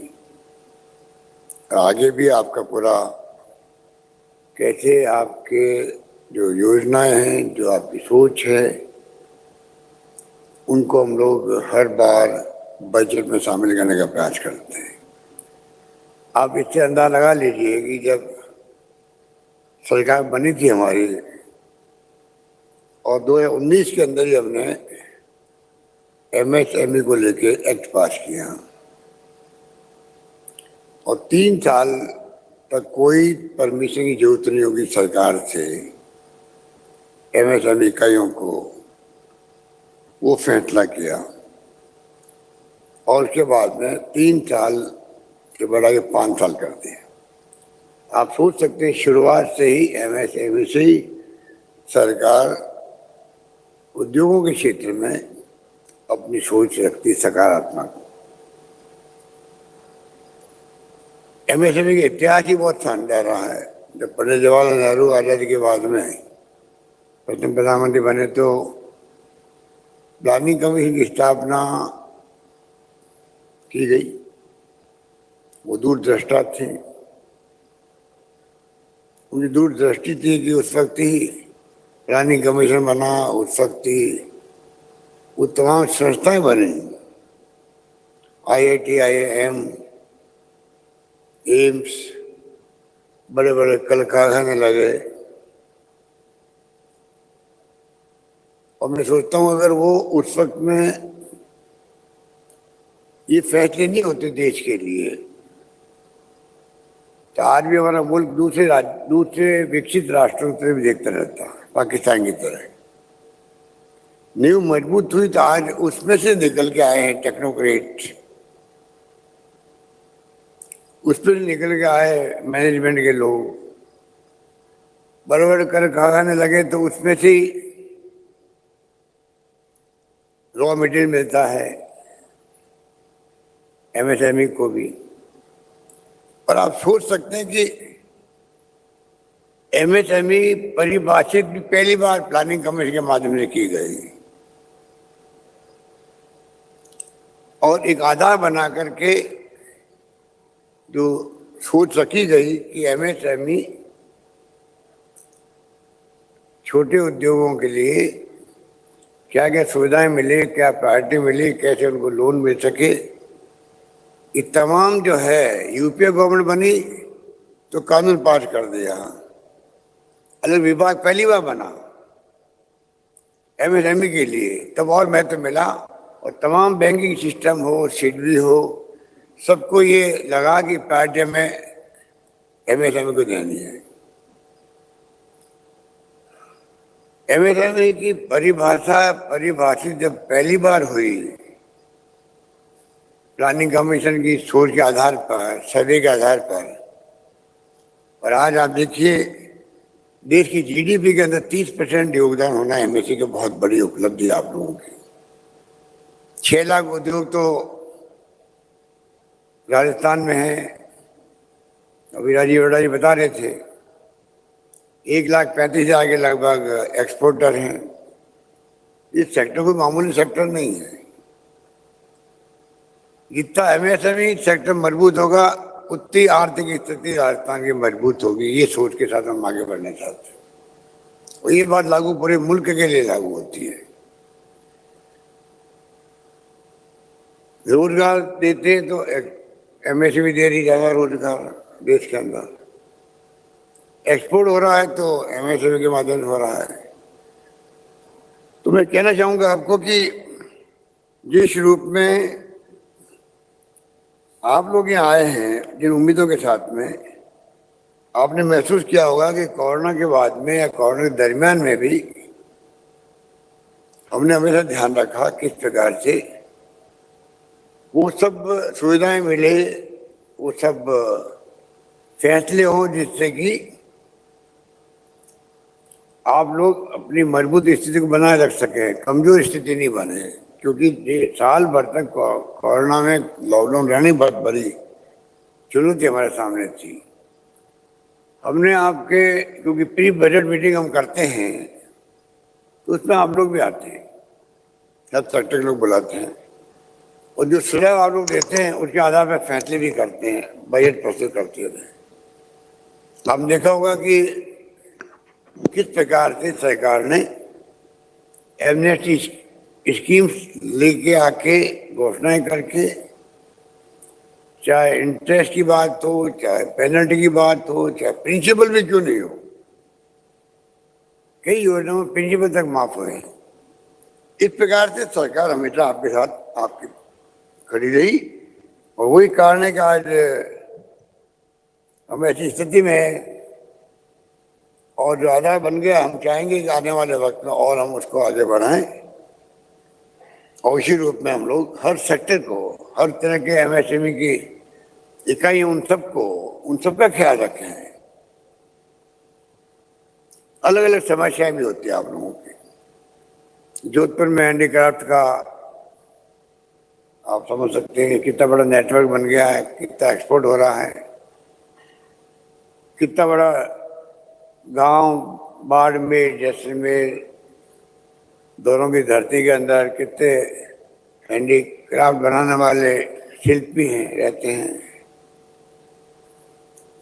आगे भी आपका पूरा कैसे आपके जो योजनाएं हैं, जो आपकी सोच है, उनको हम लोग हर बार बजट में शामिल करने का प्रयास करते हैं। आप इससे अंदाजा लगा लीजिए कि जब सरकार बनी थी हमारी और 2019 के अंदर ही हमने एमएसएमई को लेके एक्ट पास किया और 3 साल तक कोई परमिशन की जरूरत नहीं होगी सरकार से एमएसएमई इकाइयों को, वो फैसला किया और उसके बाद में 3 साल के बढ़ा के 5 साल कर दिया। आप सोच सकते हैं शुरुआत से ही एमएसएमई से ही सरकार उद्योगों के क्षेत्र में अपनी सोच रखती सकारात्मक। एमएसएमई का इतिहास ही बहुत शानदार रहा है। जब पंडित जवाहरलाल नेहरू आजादी के बाद में प्रथम प्रधानमंत्री बने तो प्लानिंग कमीशन की स्थापना की गई वो दूरदृष्टा थे। उनकी दूरदृष्टि थी कि उस वक्त ही प्लानिंग कमीशन बना, उस वक्त ही वो तमाम संस्थाएं बनी, IIT, IIM, एम्स, बड़े बड़े कल कारखाने लगे। और मैं सोचता हूँ अगर वो उस वक्त में ये फैसले नहीं होते देश के लिए, तो आज भी हमारा मुल्क दूसरे विकसित राष्ट्रों की तरफ देखता रहता, पाकिस्तान की तरह। नींव मजबूत हुई तो आज उसमें से निकल के आए हैं टेक्नोक्रेट, उस पर निकल के आए मैनेजमेंट के लोग, बड़े बड़े कारखाने लगे तो उसमें से रॉ मटेरियल मिलता है MSME को भी। और आप सोच सकते हैं कि MSME परिभाषित भी पहली बार प्लानिंग कमीशन के माध्यम से की गई और एक आधार बना करके जो सोच रखी गई कि MSME छोटे उद्योगों के लिए क्या क्या सुविधाएं मिले, क्या प्रायोरिटी मिले, कैसे उनको लोन मिल सके, ये तमाम जो है यूपीए गवर्नमेंट बनी तो कानून पास कर दिया। अलग विभाग पहली बार बना MSME के लिए, तब और महत्व मिला। और तमाम बैंकिंग सिस्टम हो, शेड्यूल हो, सबको ये लगा कि प्रायोरिटी में MSME को देनी है। MSME की परिभाषित जब पहली बार हुई प्लानिंग कमीशन की सोच के आधार पर, सर्वे के आधार पर, और आज आप देखिए देश की GDP के अंदर 30% योगदान होना MSME की बहुत बड़ी उपलब्धि आप लोगों की। 6 लाख उद्योग तो राजस्थान में है, अभी राजीव अरोड़ा जी बता रहे थे, 1,35,000 के लगभग एक्सपोर्टर हैं। इस सेक्टर कोई मामूली सेक्टर नहीं है। जितना MSME सेक्टर मजबूत होगा उतनी आर्थिक स्थिति राजस्थान की मजबूत होगी। ये सोच के साथ हम आगे बढ़ना चाहते हैं और ये बात लागू पूरे मुल्क के लिए लागू होती है। रोजगार देते हैं तो MSME दे रही ज्यादा रोजगार देश के अंदर। एक्सपोर्ट हो रहा है तो MSME के माध्यम से हो रहा है। तो मैं कहना चाहूंगा आपको कि जिस रूप में आप लोग यहाँ आए हैं, जिन उम्मीदों के साथ में, आपने महसूस किया होगा कि कोरोना के बाद में या कोरोना के दरमियान में भी हमने हमेशा ध्यान रखा किस प्रकार से वो सब सुविधाएं मिले, वो सब फैसले हों जिससे कि आप लोग अपनी मजबूत स्थिति को बनाए रख सकें, कमजोर स्थिति नहीं बने। क्योंकि साल भर तक कोरोना में लॉकडाउन रहने बहुत बड़ी चुनौती हमारे सामने थी। हमने आपके, क्योंकि प्री बजट मीटिंग हम करते हैं तो उसमें आप लोग भी आते हैं, सब सेक्टर के लोग बुलाते हैं और जो सुझाव आप लोग देते हैं उसके आधार पर फैसले भी करते हैं, बजट प्रस्तुत करते हैं। आपने देखा होगा कि किस प्रकार से सरकार ने एमनेस्टी स्कीम्स लेके आके घोषणाएं करके, चाहे इंटरेस्ट की बात हो, चाहे पेनल्टी की बात हो, चाहे प्रिंसिपल भी क्यों नहीं हो, कई योजनाओं में प्रिंसिपल तक माफ हुए। इस प्रकार से सरकार हमेशा आपके साथ आपकी खड़ी रही और वही कारण है कि आज हम ऐसी स्थिति में है और जो आधार बन गया, हम चाहेंगे कि आने वाले वक्त में और हम उसको आगे बढ़ाएं और इसी रूप में हम लोग हर सेक्टर को, हर तरह के MSME की इकाई, उन सबका ख्याल रखें। अलग अलग समस्याएं भी होती है आप लोगों की। जोधपुर में हैंडीक्राफ्ट का आप समझ सकते हैं कितना बड़ा नेटवर्क बन गया है, कितना एक्सपोर्ट हो रहा है, कितना बड़ा गांव बाड़मेर, जैसलमेर दोनों की धरती के अंदर कितने हैंडीक्राफ्ट बनाने वाले शिल्पी हैं, रहते हैं।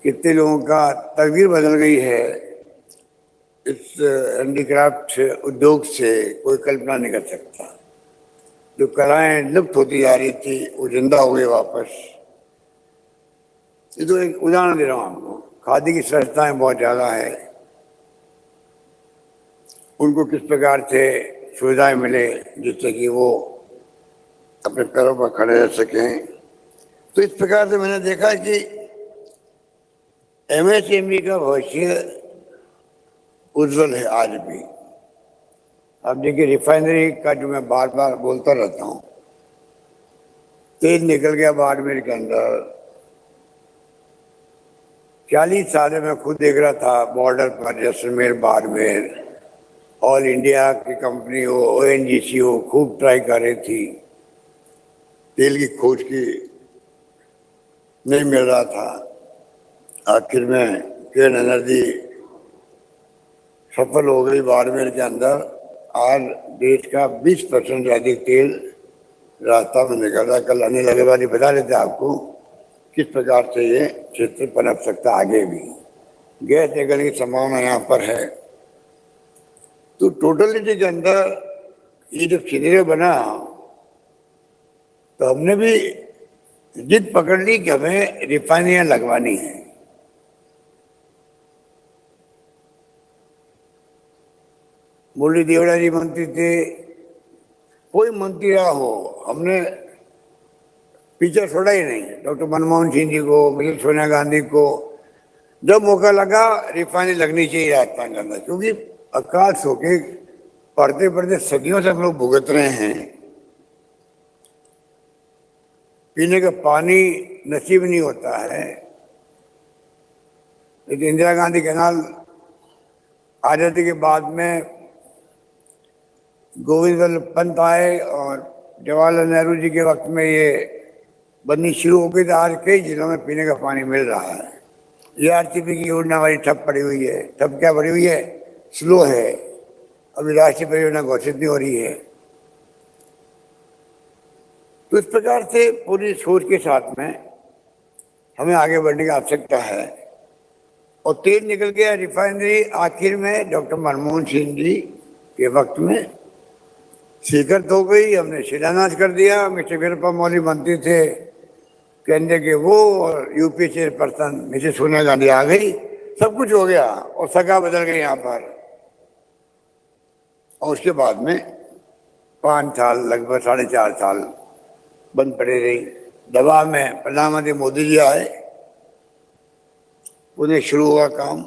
कितने लोगों का तकदीर बदल गई है इस हैंडीक्राफ्ट उद्योग से कोई कल्पना नहीं कर सकता। जो कलाएं लुप्त होती जा रही थी वो जिंदा हो गई वापस। ये तो एक उदाहरण दे रहा हूँ आपको। खादी की संस्थाएं बहुत ज्यादा है, उनको किस प्रकार से सुविधाएं मिले जिससे कि वो अपने पैरों पर खड़े रह सकें। तो इस प्रकार से मैंने देखा कि एमएसएमई का भविष्य उज्जवल है आज भी। अब देखिए रिफाइनरी का जो मैं बार बार बोलता रहता हूँ, तेल निकल गया बाड़मेर के अंदर। 40 साल में खुद देख रहा था बॉर्डर पर जैसलमेर बाड़मेर ऑल इंडिया की कंपनी हो, ओएनजीसी हो, खूब ट्राई कर रही थी, तेल की खोज की, नहीं मिल रहा था। आखिर में केन एनर्जी सफल हो गई बाड़मेर के अंदर। आज देश का 20% से अधिक तेल रास्ता में निकल रहा है। कल अनिल अग्रवाल बता रहे थे आपको किस प्रकार से ये क्षेत्र पनप सकता आगे भी। गैस निकलने की संभावना यहाँ पर है। तो टोटलिटी के अंदर ये जब सिनेरियो बना तो हमने भी जिद पकड़ ली कि हमें रिफाइनरियां लगवानी है। मुरली देवड़ा जी मंत्री थे, कोई मंत्री रहा हो, हमने पीछे छोड़ा ही नहीं। डॉक्टर मनमोहन सिंह जी को, मिसेस सोनिया गांधी को जब मौका लगा रिफाइनरी लगनी चाहिए राजस्थान के अंदर, क्योंकि अकाल सो के पढ़ते पढ़ते सदियों से हम लोग भुगत रहे हैं। पीने का पानी नसीब नहीं होता है। लेकिन इंदिरा गांधी कैनाल आजादी के बाद में गोविंद वल्लभ पंत आए और जवाहरलाल नेहरू जी के वक्त में ये बननी शुरू हो गई। तो आज कई जिलों में पीने का पानी मिल रहा है। ये आरसीपी की योजना हमारी ठप पड़ी हुई है। ठप क्या पड़ी हुई है? स्लो है, अभी राष्ट्रीय परियोजना घोषित नहीं हो रही है। तो इस प्रकार से पूरी सोच के साथ में हमें आगे बढ़ने की आवश्यकता है। और तेल निकल गया रिफाइनरी आखिर में डॉक्टर मनमोहन सिंह जी के वक्त में स्वीकृत हो गई। हमने शिलान्यास कर दिया। मिस्टर वीरप्पा मोइली मंत्री थे केंद्र के वो, और UP chairperson Mrs Sonia Gandhi आ गई। सब कुछ हो गया और सगा बदल गई यहाँ पर। और उसके बाद में 5 साल, लगभग 4.5 साल बंद पड़े रही। दबाव में प्रधानमंत्री मोदी जी आए, उन्हें शुरू हुआ काम।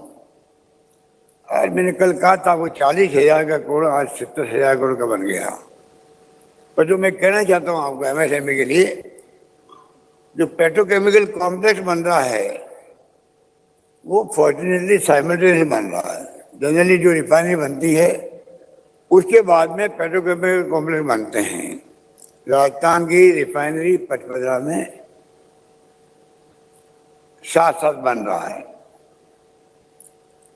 आज मैंने कल कहा था वो 40,000 का करोड़ आज 70,000 करोड़ का बन गया। पर जो मैं कहना चाहता हूँ आपको एमएसएमई के लिए, जो पेट्रोकेमिकल कॉम्प्लेक्स बन रहा है वो फॉर्चुनेटली साइमल्टेनियसली बन रहा है। जनरली जो रिफाइनरी बनती है उसके बाद में पेट्रोकेमिकल कॉम्प्लेक्स बनते हैं। राजस्थान की रिफाइनरी पचपदरा में साथ साथ बन रहा है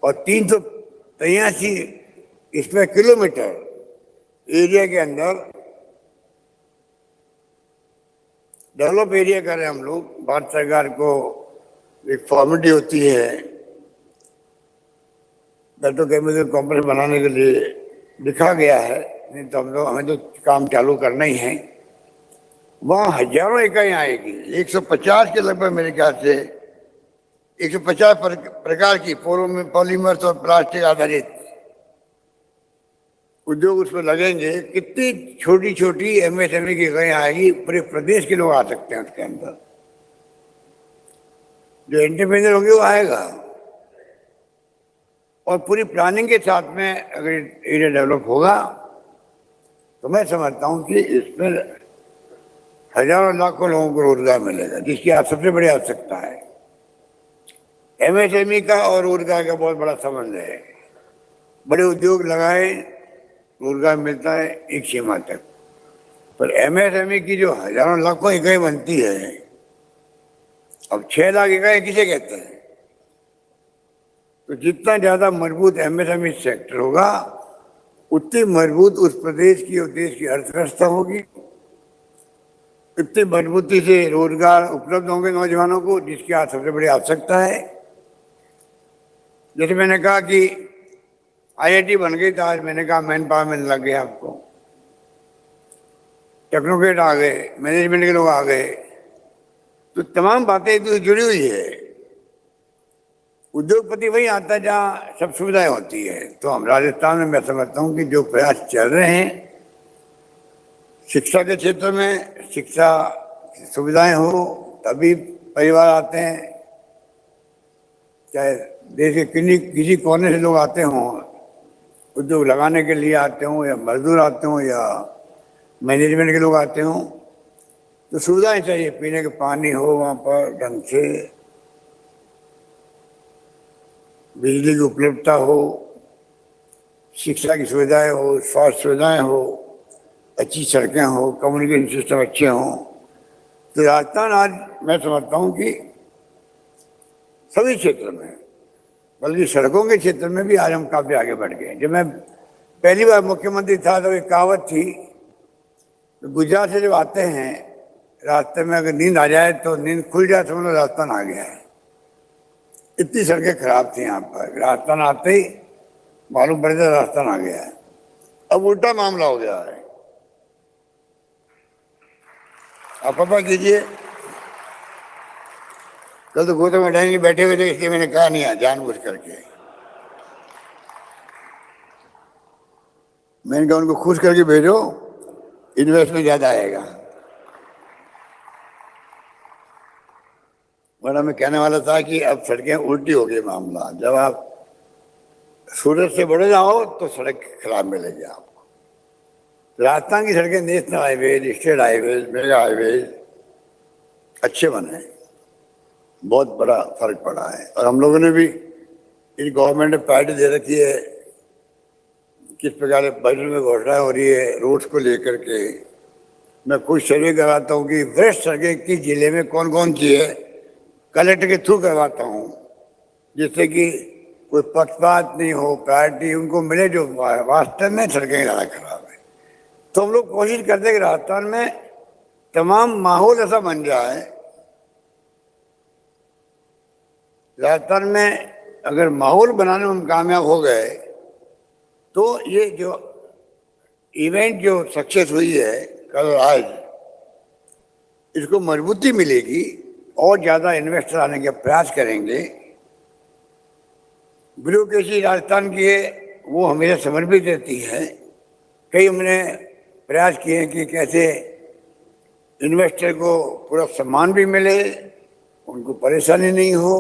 और 383 इसमें किलोमीटर एरिया के अंदर डेवलप एरिया कर रहे हैं हम लोग। भारत सरकार को एक फॉर्मेलिटी होती है पेट्रोकेमिकल कॉम्प्लेक्स बनाने के लिए, लिखा गया है, नहीं तो हम लोग हमें तो काम चालू करना ही है। वहाँ हजारों इकाई आएगी, 150 के लगभग मेरे ख्याल से 150 प्रकार की पॉलीमर्स और प्लास्टिक आधारित उद्योग उसमें लगेंगे। कितनी छोटी छोटी एमएसएमई की इकाइयाँ आएगी, पूरे प्रदेश के लोग आ सकते हैं उसके अंदर। जो एंटरप्रेन्योर होंगे वो आएगा और पूरी प्लानिंग के साथ में अगर एरिया डेवलप होगा तो मैं समझता हूँ कि इसमें हजारों लाखों लोगों को रोजगार मिलेगा, जिसकी आज सबसे बड़ी आवश्यकता है। एमएसएमई का और रोजगार का बहुत बड़ा संबंध है। बड़े उद्योग लगाए, रोजगार मिलता है एक सीमा तक, पर एमएसएमई की जो हजारों लाखों इकाई बनती है, अब 6 लाख इकाई किसे कहते हैं? तो जितना ज्यादा मजबूत एमएसएमई सेक्टर होगा उतनी मजबूत उस प्रदेश की और देश की अर्थव्यवस्था होगी, इतनी मजबूती से रोजगार उपलब्ध होंगे नौजवानों को, जिसकी आज सबसे बड़ी आवश्यकता है। जैसे मैंने कहा कि आईआईटी बन गई तो आज मैंने कहा मैन पावर मिलने लग गया आपको, टेक्नोक्रेट आ गए, मैनेजमेंट के लोग आ गए, तो तमाम बातें एक दूसरे से जुड़ी हुई है। उद्योगपति वही आता है जहाँ सब सुविधाएं होती है। तो हम राजस्थान में मैं समझता हूँ कि जो प्रयास चल रहे हैं शिक्षा के क्षेत्र में, शिक्षा सुविधाएं हो तभी परिवार आते हैं, चाहे देश के किसी कोने से लोग आते हों, उद्योग लगाने के लिए आते हों या मजदूर आते हों या मैनेजमेंट के लोग आते हों, तो सुविधाएं चाहिए, पीने का पानी हो वहाँ पर ढंग से, बिजली की उपलब्धता हो, शिक्षा की सुविधाएं हो, स्वास्थ्य सुविधाएं हो, अच्छी सड़कें हो, कम्युनिकेशन सिस्टम अच्छे हों। तो राजस्थान आज मैं समझता हूँ कि सभी क्षेत्र में, बल्कि सड़कों के क्षेत्र में भी आज हम काफ़ी आगे बढ़ गए। जब मैं पहली बार मुख्यमंत्री था तो एक कहावत थी, तो गुजरात से जब आते हैं रास्ते में अगर नींद आ जाए तो नींद खुल जाए तो मतलब राजस्थान आ गया है। इतनी सड़कें खराब थी यहाँ पर, राजस्थान आते ही मालूम पड़ जाता राजस्थान आ गया है। अब उल्टा मामला हो गया है। आप पता कीजिए, कल तो गौतम अडानी जी बैठे हुए थे, इसलिए मैंने कहा नहीं जानबूझ करके। मैंने कहा उनको खुश करके भेजो, इन्वेस्टमेंट ज्यादा आएगा। वरना मैं कहने वाला था कि अब सड़कें उल्टी हो गई मामला। जब आप सूरत से बढ़ जाओ तो सड़क खराब मिलेगी आपको। राजस्थान की सड़कें national highway, state highway, mega highway अच्छे बने, बहुत बड़ा फर्क पड़ा है। और हम लोगों ने भी इस गवर्नमेंट ने प्रायोरिटी दे रखी है, किस प्रकार बजट में घोषणा हो रही है रोड्स को लेकर के। मैं खुद सर्वे करवाता हूँ कि वृहद सड़कें किस जिले में कौन कौन सी है, कलेक्टर के थ्रू करवाता हूँ, जिससे कि कोई पक्षपात नहीं हो, प्रायोरिटी उनको मिले जो वास्तव में सड़कें ज़्यादा खराब है। तो हम लोग कोशिश करते हैं कि राजस्थान में तमाम माहौल ऐसा बन जाए, राजस्थान में अगर माहौल बनाने में हम कामयाब हो गए तो ये जो इवेंट जो सक्सेस हुई है कल आज, इसको मजबूती मिलेगी और ज़्यादा इन्वेस्टर आने के प्रयास करेंगे। ब्यूरोक्रेसी राजस्थान की है वो हमेशा समर्पित रहती है। कई हमने प्रयास किए हैं कि कैसे इन्वेस्टर को पूरा सम्मान भी मिले, उनको परेशानी नहीं हो,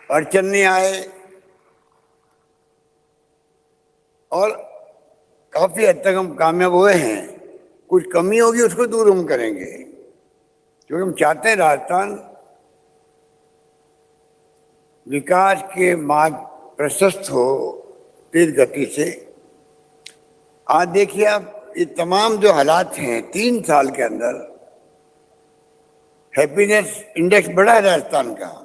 अड़चन नहीं आए, और काफ़ी हद तक हम कामयाब हुए हैं। कुछ कमी होगी उसको दूर हम करेंगे, क्योंकि हम चाहते हैं राजस्थान विकास के मार्ग प्रशस्त हो तेज गति से। आज देखिए आप ये तमाम जो हालात हैं 3 साल के अंदर, हैप्पीनेस इंडेक्स बढ़ा है राजस्थान का,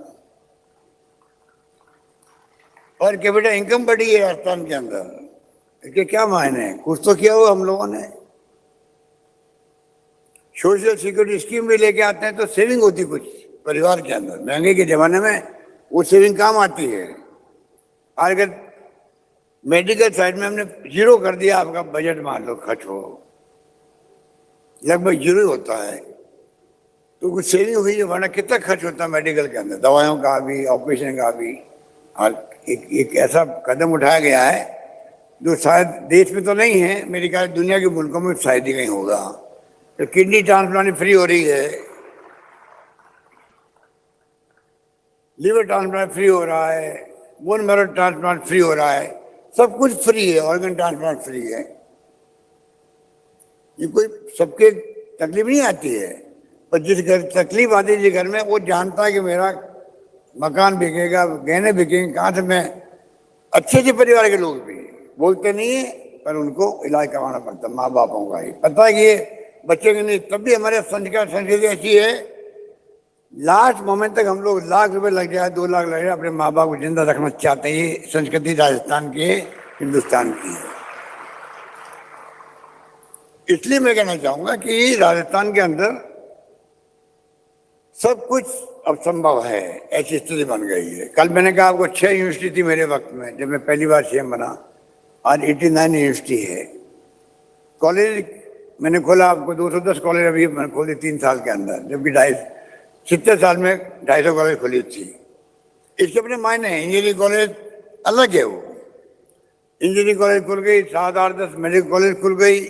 और कैपिटल इनकम बढ़ी है राजस्थान के अंदर। इसके क्या मायने हैं? कुछ तो किया हुआ हम लोगों ने। सोशल सिक्योरिटी स्कीम भी लेके आते हैं तो सेविंग होती कुछ परिवार के अंदर। महंगे के जमाने में वो सेविंग काम आती है। आज अगर मेडिकल साइड में हमने 0 कर दिया, आपका बजट मान लो खर्च हो लगभग 0 होता है, तो कुछ सेविंग हुई है। वरना कितना खर्च होता है मेडिकल के अंदर, दवाइयों का भी, ऑपरेशन का भी। और एक ऐसा कदम उठाया गया है जो शायद देश में तो नहीं है, मेरे ख्याल दुनिया के मुल्कों में शायद ही कहीं होगा। तो किडनी ट्रांसप्लांट फ्री हो रही है, लिवर ट्रांसप्लांट फ्री हो रहा है, बोन मैरो ट्रांसप्लांट फ्री हो रहा है, सब कुछ फ्री है, ऑर्गन ट्रांसप्लांट फ्री है। ये कोई सबके तकलीफ नहीं आती है, पर जिस घर तकलीफ आती है जिस घर में, वो जानता है कि मेरा मकान बिकेगा, गहने बिकेंगे, कहाँ से मैं। अच्छे अच्छे परिवार के लोग भी बोलते नहीं है, पर उनको इलाज करवाना पड़ता है, माँ बापों का ही पता है कि ये बच्चे के नहीं। तब भी हमारे संस्कार संस्कृति ऐसी है, लास्ट मोमेंट तक हम लोग लाख रुपए लग जाए, 2 लाख लग जाए, अपने माँ बाप को जिंदा रखना चाहते हैं। ये संस्कृति राजस्थान की है, हिंदुस्तान की है। इसलिए मैं कहना चाहूंगा कि राजस्थान के अंदर सब कुछ अब संभव है, ऐसी स्थिति बन गई है। कल मैंने कहा आपको 6 यूनिवर्सिटी थी मेरे वक्त में जब मैं पहली बार सीएम बना, आज 89 यूनिवर्सिटी है। कॉलेज मैंने खोला, आपको 210 कॉलेज अभी मैंने खोली 3 साल के अंदर, जबकि 70 साल में 250 कॉलेज खोली थी। इसके अपने मायने हैं। इंजीनियरिंग कॉलेज अलग है, वो इंजीनियरिंग कॉलेज खुल गई, 7, 8, 10 मेडिकल कॉलेज खुल गई।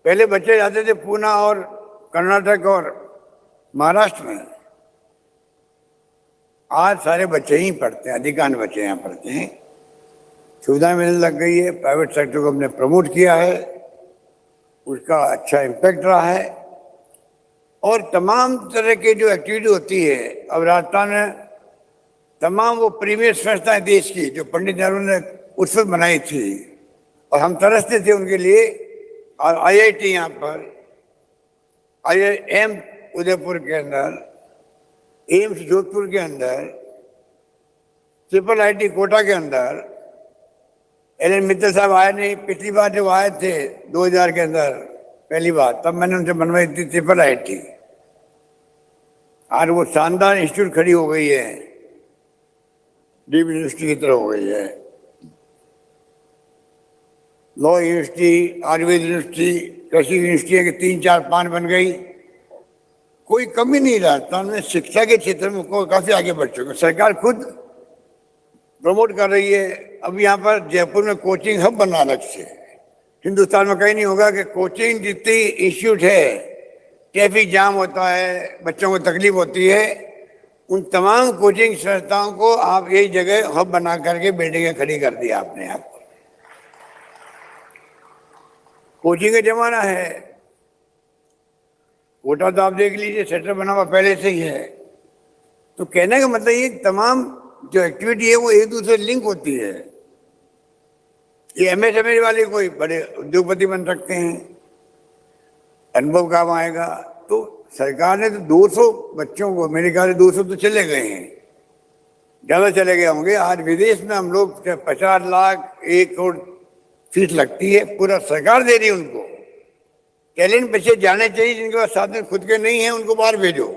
पहले बच्चे जाते थे पूना और कर्नाटक और महाराष्ट्र में, आज सारे बच्चे ही पढ़ते हैं, अधिकांश बच्चे यहाँ पढ़ते हैं। सुविधाएं मिलने लग गई है, प्राइवेट सेक्टर को हमने प्रमोट किया है, उसका अच्छा इम्पैक्ट रहा है। और तमाम तरह की जो एक्टिविटी होती है अब राजस्थान में, तमाम वो प्रीमियर संस्थाएं देश की जो पंडित नेहरू ने उस वक्त बनाई थी और हम तरसते थे उनके लिए। और आईआईटी यहाँ पर, आईआईएम उदयपुर के अंदर, एम्स जोधपुर के अंदर, ट्रिपल आईटी कोटा के अंदर। एल मित्तल साहब आए नहीं, पिछली बार जब आए थे 2000 के अंदर पहली बार, तब मैंने उनसे बनवाई थी ट्रिपल आईटी। आज वो शानदार इंस्टीट्यूट खड़ी हो गई है, डीप यूनिवर्सिटी की तरह हो गई है। लॉ यूनिवर्सिटी, आयुर्वेद यूनिवर्सिटी, कृषि यूनिवर्सिटी के 3, 4, 5 बन गई। कोई कमी नहीं राजस्थान में शिक्षा के क्षेत्र में, काफी आगे बढ़ चुके। सरकार खुद प्रमोट कर रही है। अब यहाँ पर जयपुर में कोचिंग हब बना अलग से, हिंदुस्तान में कहीं नहीं होगा कि कोचिंग जितनी इंस्टीट्यूट है, ट्रैफिक जाम होता है, बच्चों को तकलीफ होती है, उन तमाम कोचिंग संस्थाओं को आप एक जगह हब बना करके बिल्डिंगें खड़ी कर दी आपने। यहाँ पर कोचिंग का जमाना है। कोटा तो आप देख लीजिए, सेंटर बना हुआ पहले से ही है। तो कहने का मतलब ये तमाम जो एक्टिविटी है वो एक दूसरे लिंक होती है। ये एमएसएमई वाले कोई बड़े उद्योगपति बन सकते हैं, अनुभव काम आएगा। तो सरकार ने तो 200 बच्चों को, मेरे ख्याल से 200 तो चले गए हैं, ज़्यादा चले गए होंगे। आज विदेश में हम लोग 50 लाख, 1 करोड़ फीस लगती है, पूरा सरकार दे रही है उनको। टैलेंट बच्चे जाने चाहिए, जिनके पास साधन खुद के नहीं है उनको बाहर भेजो।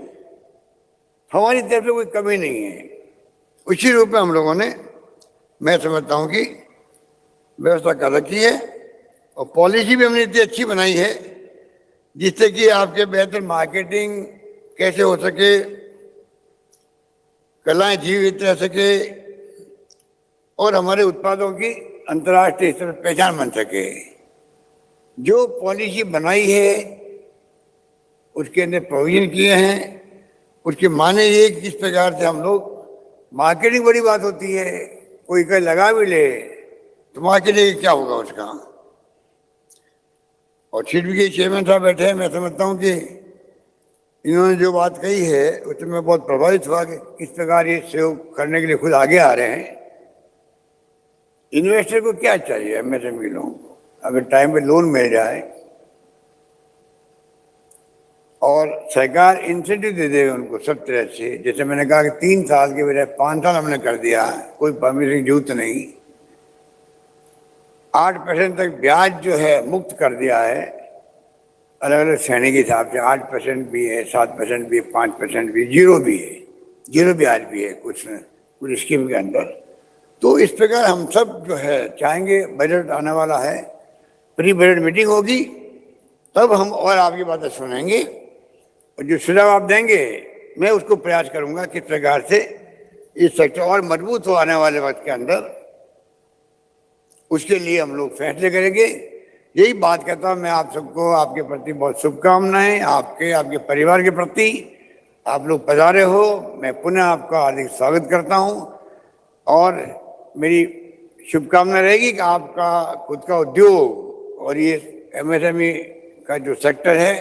हमारी तरफ से कोई कमी नहीं है। उसी रूप में हम लोगों ने, मैं समझता हूँ कि व्यवस्था कर रखी है और पॉलिसी भी हमने इतनी अच्छी बनाई है जिससे कि आपके बेहतर मार्केटिंग कैसे हो सके, कलाएं जीवित रह सके और हमारे उत्पादों की अंतर्राष्ट्रीय स्तर पर पहचान बन सके। जो पॉलिसी बनाई है उसके अंदर प्रोविजन किए हैं। उसके माने ये कि किस प्रकार से हम लोग, मार्केटिंग बड़ी बात होती है, कोई कहीं लगा भी ले तो मार्केटिंग क्या होगा उसका। और सीडबी के चेयरमैन साहब बैठे हैं, मैं समझता हूँ कि इन्होंने जो बात कही है उससे मैं बहुत प्रभावित हुआ कि किस प्रकार ये सहयोग करने के लिए खुद आगे आ रहे हैं। इन्वेस्टर को क्या चाहिए, एमएसएमई लोगों को अगर टाइम पे लोन मिल जाए और सरकार इंसेंटिव दे दे उनको सब तरह से। जैसे मैंने कहा कि 3 साल के बजाय 5 साल हमने कर दिया, कोई परमिशन की जरूरत नहीं। 8% तक ब्याज जो है मुक्त कर दिया है, अलग अलग श्रेणी के हिसाब से। 8% भी है, 7% भी है, 5% भी, 0 भी है, 0 ब्याज भी है कुछ स्कीम के अंदर। तो इस प्रकार हम सब जो है चाहेंगे, बजट आने वाला है, प्री बजट मीटिंग होगी, तब हम और आपकी बातें सुनेंगे और जो सुझाव आप देंगे मैं उसको प्रयास करूंगा किस प्रकार से इस सेक्टर और मजबूत हो आने वाले वक्त के अंदर। उसके लिए हम लोग फैसले करेंगे। यही बात कहता हूँ मैं आप सबको, आपके प्रति बहुत शुभकामनाएं, आपके परिवार के प्रति। आप लोग पधारे हो, मैं पुनः आपका हार्दिक स्वागत करता हूँ और मेरी शुभकामना रहेगी कि आपका खुद का उद्योग और ये एमएसएमई का जो सेक्टर है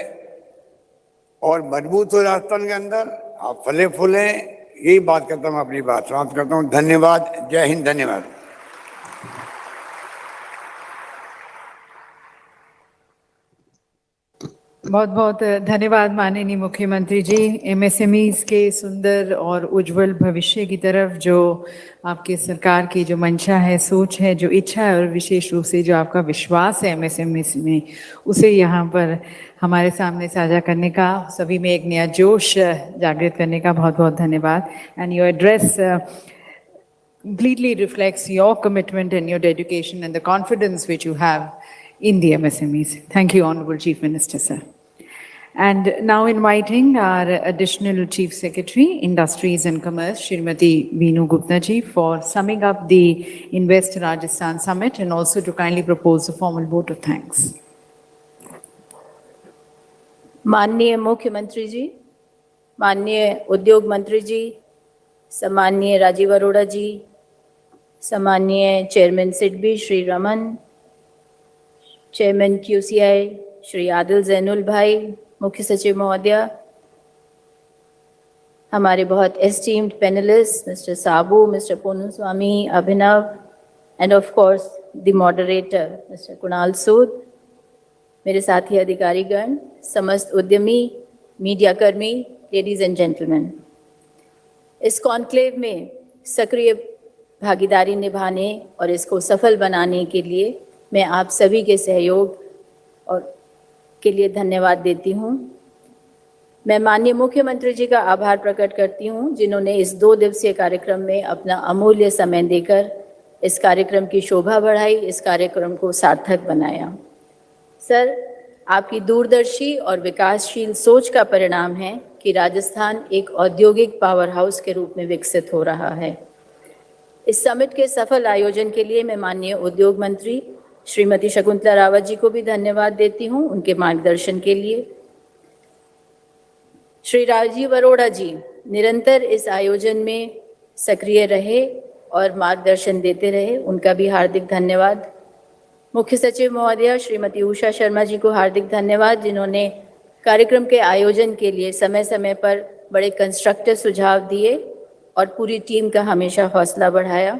और मजबूत हो राजस्थान के अंदर, आप फले फूलें। यही बात करता हूँ, अपनी बात समाप्त करता हूँ। धन्यवाद। जय हिंद। धन्यवाद। बहुत बहुत धन्यवाद माननीय मुख्यमंत्री जी। एमएसएमईज के सुंदर और उज्जवल भविष्य की तरफ जो आपके सरकार की जो मंशा है, सोच है, जो इच्छा है और विशेष रूप से जो आपका विश्वास है एमएसएमईज में, उसे यहाँ पर हमारे सामने साझा करने का, सभी में एक नया जोश जागृत करने का बहुत बहुत धन्यवाद। And your address completely reflects your commitment and your dedication and the confidence which you have in the MSMEs. Thank you, Honorable Chief Minister, sir. And now inviting our additional Chief Secretary, Industries and Commerce, Shrimati Veenu Gupta ji, for summing up the Invest Rajasthan Summit and also to kindly propose a formal vote of thanks. माननीय मुख्यमंत्री जी, माननीय उद्योग मंत्री जी, सम्माननीय राजीव अरोड़ा जी, सम्माननीय chairman SIDBI Shri Raman, chairman QCI Shri Adil Zainul bhai, मुख्य सचिव महोदय, हमारे बहुत esteemed panelist mister Sabu, mister Ponnuswamy, Abhinav, and of course the moderator mister Kunal Sood, मेरे साथी अधिकारीगण, समस्त उद्यमी, मीडिया कर्मी, लेडीज एंड जेंटलमैन, इस कॉन्क्लेव में सक्रिय भागीदारी निभाने और इसको सफल बनाने के लिए मैं आप सभी के सहयोग और के लिए धन्यवाद देती हूँ। मैं माननीय मुख्यमंत्री जी का आभार प्रकट करती हूँ जिन्होंने इस 2 दिवसीय कार्यक्रम में अपना अमूल्य समय देकर इस कार्यक्रम की शोभा बढ़ाई, इस कार्यक्रम को सार्थक बनाया। सर, आपकी दूरदर्शी और विकासशील सोच का परिणाम है कि राजस्थान एक औद्योगिक पावर हाउस के रूप में विकसित हो रहा है। इस समिट के सफल आयोजन के लिए मैं माननीय उद्योग मंत्री श्रीमती शकुंतला रावत जी को भी धन्यवाद देती हूं, उनके मार्गदर्शन के लिए। श्री राजीव अरोड़ा जी निरंतर इस आयोजन में सक्रिय रहे और मार्गदर्शन देते रहे, उनका भी हार्दिक धन्यवाद। मुख्य सचिव महोदया श्रीमती उषा शर्मा जी को हार्दिक धन्यवाद, जिन्होंने कार्यक्रम के आयोजन के लिए समय समय पर बड़े कंस्ट्रक्टिव सुझाव दिए और पूरी टीम का हमेशा हौसला बढ़ाया।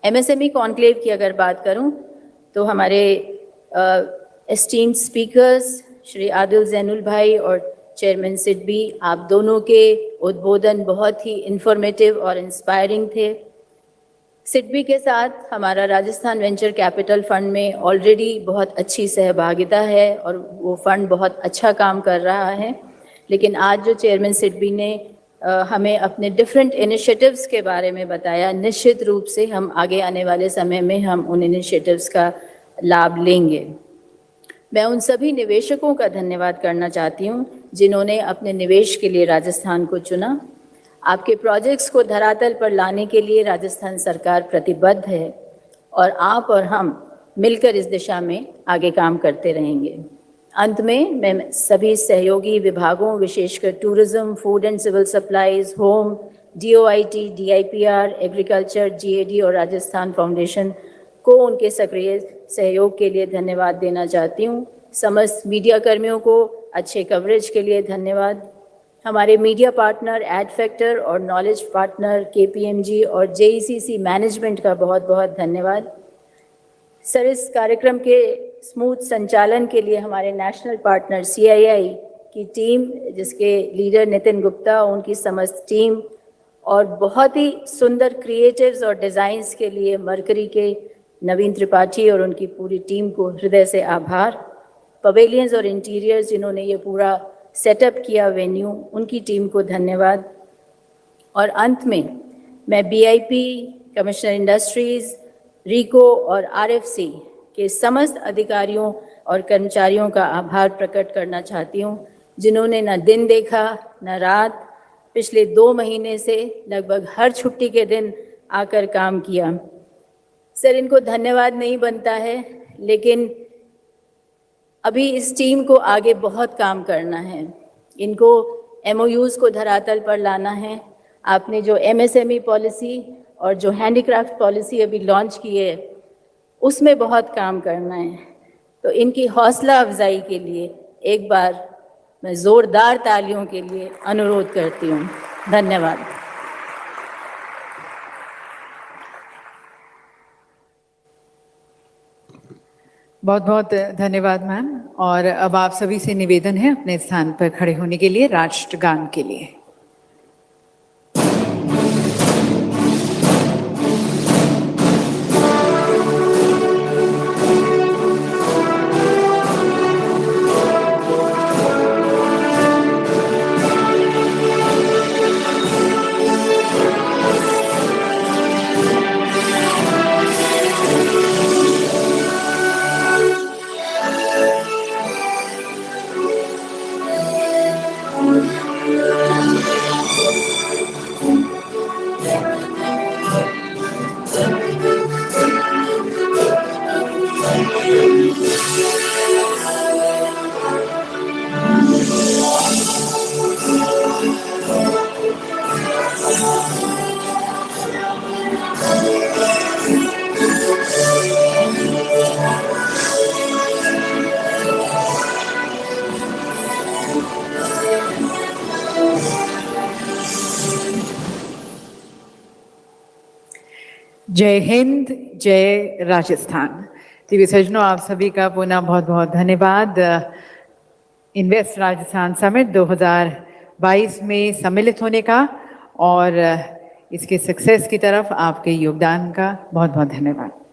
एमएसएमई कॉन्क्लेव की अगर बात करूं तो हमारे एस्टीम्ड स्पीकर्स श्री आदिल जैनुल भाई और चेयरमैन सिडबी, आप दोनों के उद्बोधन बहुत ही इंफॉर्मेटिव और इंस्पायरिंग थे। सिडबी के साथ हमारा राजस्थान वेंचर कैपिटल फंड में ऑलरेडी बहुत अच्छी सहभागिता है और वो फंड बहुत अच्छा काम कर रहा है, लेकिन आज जो चेयरमैन सिडबी ने हमें अपने डिफरेंट इनिशिएटिव्स के बारे में बताया, निश्चित रूप से हम आगे आने वाले समय में हम उन इनिशिएटिव्स का लाभ लेंगे। मैं उन सभी निवेशकों का धन्यवाद करना चाहती हूँ जिन्होंने अपने निवेश के लिए राजस्थान को चुना। आपके प्रोजेक्ट्स को धरातल पर लाने के लिए राजस्थान सरकार प्रतिबद्ध है और आप और हम मिलकर इस दिशा में आगे काम करते रहेंगे। अंत में मैं सभी सहयोगी विभागों, विशेषकर tourism, food and civil supplies, home, DOIT, DIPR, agriculture, GAD और राजस्थान फाउंडेशन को उनके सक्रिय सहयोग के लिए धन्यवाद देना चाहती हूँ। समस्त मीडिया कर्मियों को अच्छे कवरेज के लिए धन्यवाद। हमारे मीडिया पार्टनर एड फैक्टर और नॉलेज पार्टनर KPMG और JECC मैनेजमेंट का बहुत बहुत धन्यवाद। सर, इस कार्यक्रम के स्मूथ संचालन के लिए हमारे नेशनल पार्टनर CII की टीम, जिसके लीडर नितिन गुप्ता, उनकी समस्त टीम, और बहुत ही सुंदर क्रिएटिव्स और डिज़ाइंस के लिए मरकरी के नवीन त्रिपाठी और उनकी पूरी टीम को हृदय से आभार। पवेलियंस और इंटीरियर्स जिन्होंने ये पूरा सेटअप किया वेन्यू, उनकी टीम को धन्यवाद। और अंत में मैं BIP, कमिश्नर इंडस्ट्रीज़, RICO और RFC के समस्त अधिकारियों और कर्मचारियों का आभार प्रकट करना चाहती हूँ, जिन्होंने न दिन देखा न रात, पिछले 2 महीने से लगभग हर छुट्टी के दिन आकर काम किया। सर, इनको धन्यवाद नहीं बनता है, लेकिन अभी इस टीम को आगे बहुत काम करना है। इनको MOUs को धरातल पर लाना है। आपने जो MSME पॉलिसी और जो हैंडीक्राफ्ट पॉलिसी अभी लॉन्च की है, उसमें बहुत काम करना है। तो इनकी हौसला अफजाई के लिए एक बार मैं ज़ोरदार तालियों के लिए अनुरोध करती हूँ। धन्यवाद। बहुत बहुत धन्यवाद मैम। और अब आप सभी से निवेदन है अपने स्थान पर खड़े होने के लिए राष्ट्रगान के लिए। जय हिंद, जय राजस्थान। दिव्य सज्जनों, आप सभी का पुनः बहुत बहुत धन्यवाद। इन्वेस्ट राजस्थान समिट 2022 में सम्मिलित होने का और इसके सक्सेस की तरफ आपके योगदान का बहुत बहुत धन्यवाद।